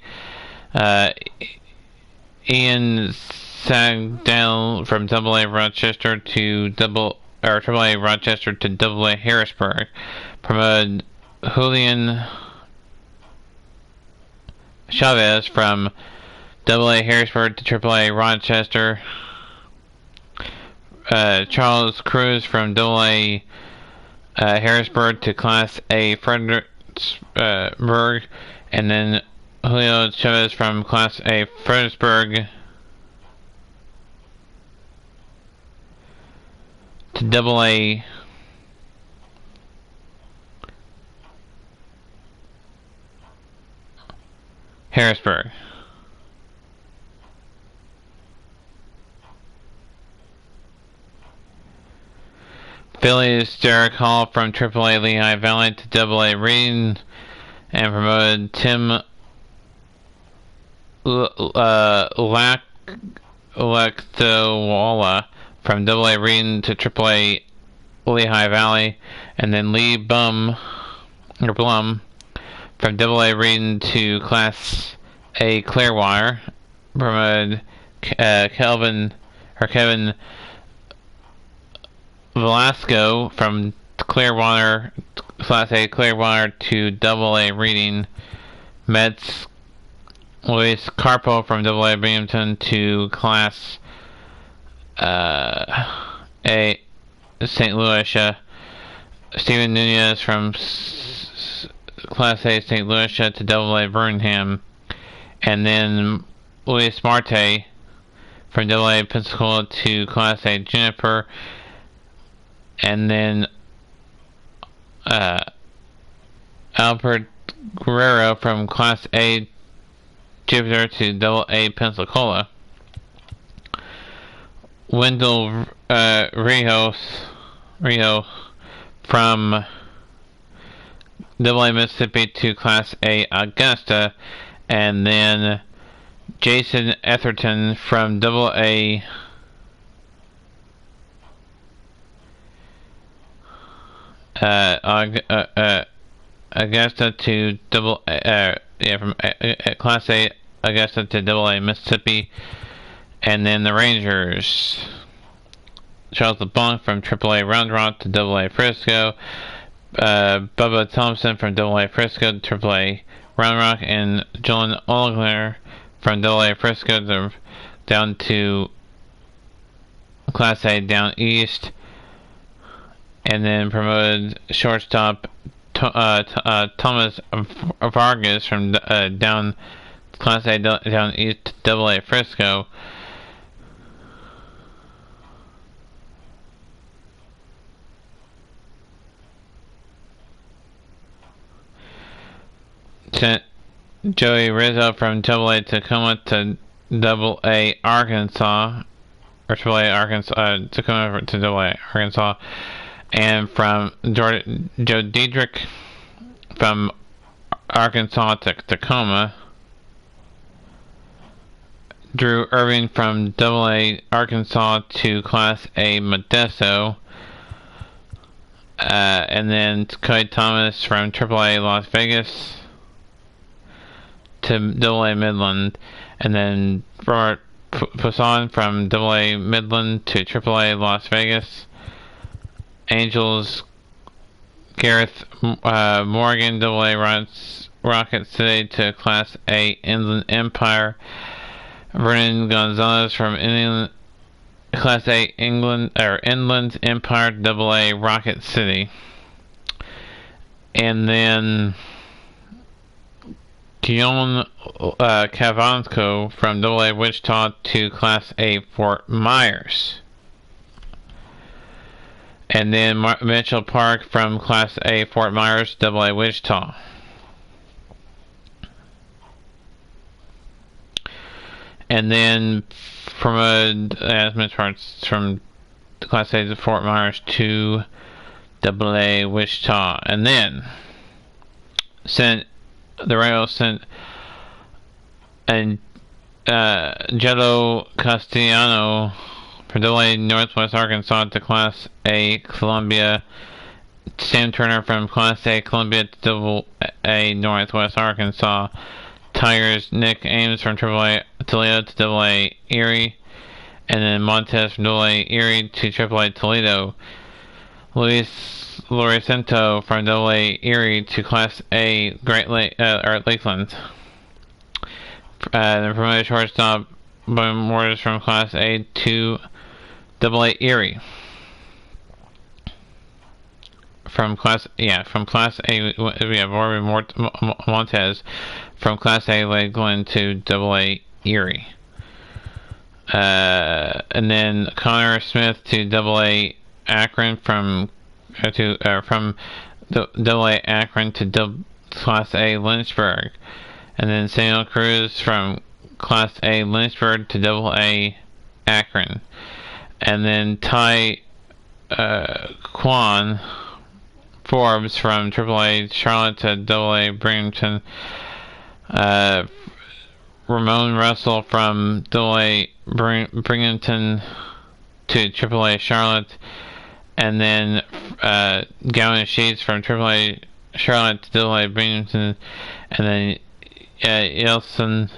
Ian Sagdale from AA Rochester to AAA Rochester to AA Harrisburg. Promoted Julian Chavez from AA Harrisburg to AAA Rochester. Charles Cruz from AA Harrisburg to Class A Fredericksburg, and then Julio Chavez from Class A Fredericksburg to AA Harrisburg. Phillies Derek Hall from AAA Lehigh Valley to AA Reading, and promoted Tim Lactowala from AA Reading to AAA Lehigh Valley, and then Lee Blum from AA Reading to Class A Clearwater, promoted Kevin Velasco from Clearwater, Class A Clearwater to AA Reading. Mets Luis Carpo from AA Binghamton to Class A St. Lucia. Steven Nunez from Class A St. Lucia to AA Birmingham. And then Luis Marte from AA Pensacola to Class A Juniper. And then Albert Guerrero from Class A Jupiter to AA Pensacola. Wendell Rio from AA Mississippi to Class A Augusta, and then Jason Etherton from AA Augusta to from Class A Augusta to AA Mississippi, and then the Rangers. Charles LeBlanc from AAA Round Rock to AA Frisco, Bubba Thompson from AA Frisco to AAA Round Rock, and John Olgler from AA Frisco down to Class A Down East. And then promoted shortstop Thomas Vargas from down Class A down east to AA Frisco. Sent Joey Rizzo from AA Tacoma to AA Arkansas, or AAA Arkansas, Tacoma to AA Arkansas. And from Joe Diedrich from Arkansas to Tacoma. Drew Irving from AA Arkansas to Class A Modesto. And then Cody Thomas from AAA Las Vegas to AA Midland. And then Robert Poisson from AA Midland to AAA Las Vegas. Angels Gareth Morgan, AA Rocket City to Class A Inland Empire. Vernon Gonzalez from Class A Inland Empire to AA Rocket City. And then Keon Kavansko from AA Wichita to Class A Fort Myers. And then Mitchell Park from Class A Fort Myers, AA Wichita. And then promoted as mentioned from Class A to Fort Myers to AA Wichita. And then the Royals sent Jello Castellano from AA Northwest Arkansas to Class A Columbia. Sam Turner from Class A Columbia to AA Northwest Arkansas. Tigers Nick Ames from AAA Toledo to AA Erie. And then Montez from AA Erie to AAA Toledo. Luis Lorecento from AA Erie to Class A Great Lake, Lakeland. The promoted shortstop Boone Morris from Class A to AA Erie. From Class A, we have Orvin Montez from Class A Lakeland to AA Erie. And then Connor Smith to AA Akron from AA Akron to Class A Lynchburg. And then Samuel Cruz from Class A Lynchburg to AA Akron. And then Ty Quan Forbes from AAA Charlotte to AA Binghamton. Ramon Russell from AA Binghamton to AAA Charlotte. And then Gavin Sheets from AAA Charlotte to AA Binghamton. And then Yason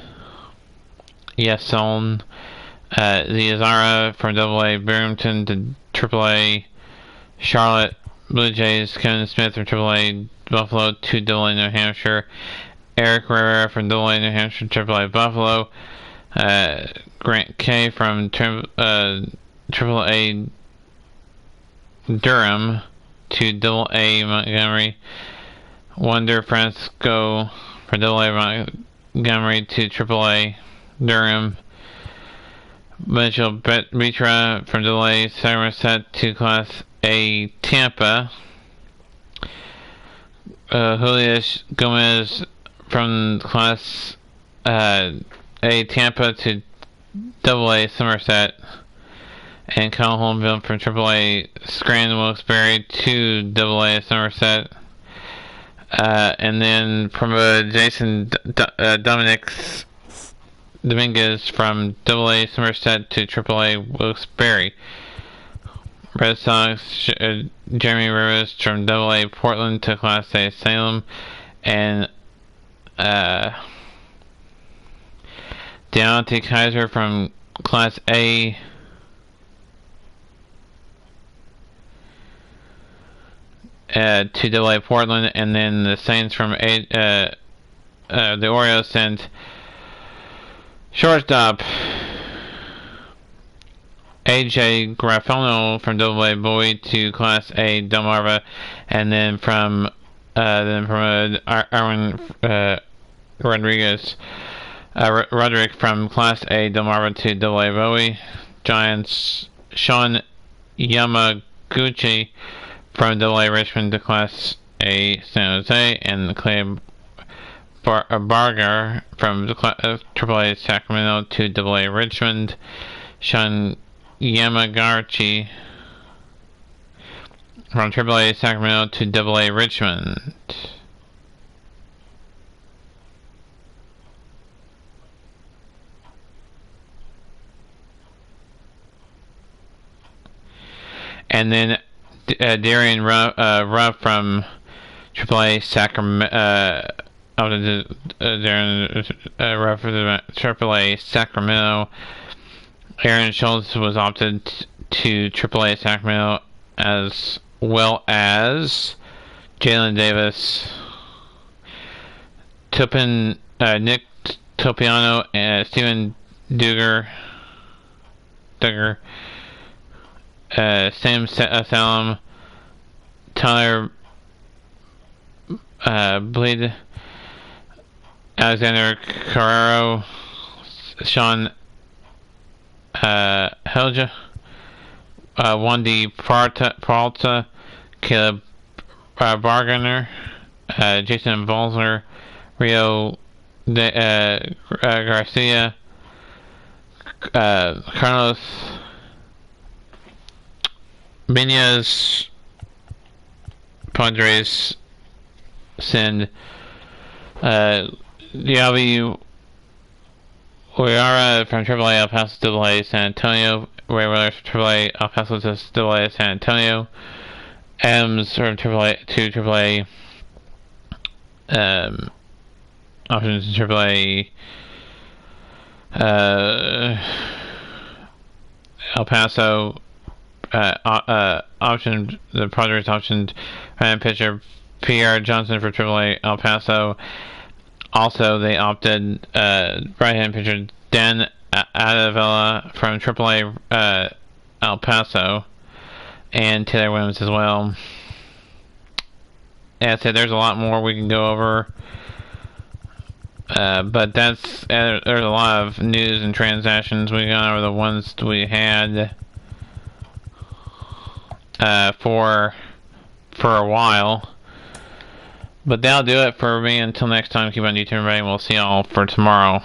Ziazara from AA Binghamton to AAA Charlotte Blue Jays. Kevin Smith from AAA Buffalo to AA New Hampshire. Eric Rivera from AA New Hampshire to AAA Buffalo. Grant K from AAA Durham to AA Montgomery. Wonder Francisco from AA Montgomery to AAA Durham. Mitchell Mitra from AA Somerset to Class A Tampa. Julius Gomez from Class A Tampa to AA Somerset. And Kyle Holmville from AAA Scranton Wilkes-Barre to AA Somerset. And then promoted Jason Dominguez from AA Somerset to AAA Wilkes-Barre. Red Sox Jeremy Rivers from AA Portland to Class A Salem. And Deontay Kaiser from Class A to AA Portland. And then the Saints from the Orioles sent shortstop AJ Grafano from AA Bowie to Class A Delmarva. And then from Arwin Roderick from Class A Delmarva to AA Bowie. Giants Sean Yamaguchi from AA Richmond to Class A San Jose. And Clay Barger from AAA Sacramento to AA Richmond. Sean Yamaguchi from AAA Sacramento to AA Richmond. And then Darian Ruff from AAA Sacramento. Darren Ruff for AAA Sacramento. Aaron Schultz was opted to AAA Sacramento, as well as Jalen Davis, Nick Topiano, and Steven Duggar, Sam Salem, Tyler Bleed, Alexander Carrero, Sean Helja, Wandy Peralta, Caleb Barganer, Jason Balzer, Rio Garcia, Carlos Minas, Padres send Diaby Oyara from AAA El Paso to AA San Antonio. Ray Willers from AAA El Paso to AA San Antonio. Adams from AAA to AAA options to AAA El Paso. Option the Padres optioned pitcher Pierre Johnson for AAA El Paso. Also, they opted right-hand pitcher Dan Adavella from AAA El Paso, and Taylor Williams as well. As I said, there's a lot more we can go over, but there's a lot of news and transactions. We got over the ones we had for a while. But that'll do it for me. Until next time, keep on YouTube, everybody. We'll see y'all for tomorrow.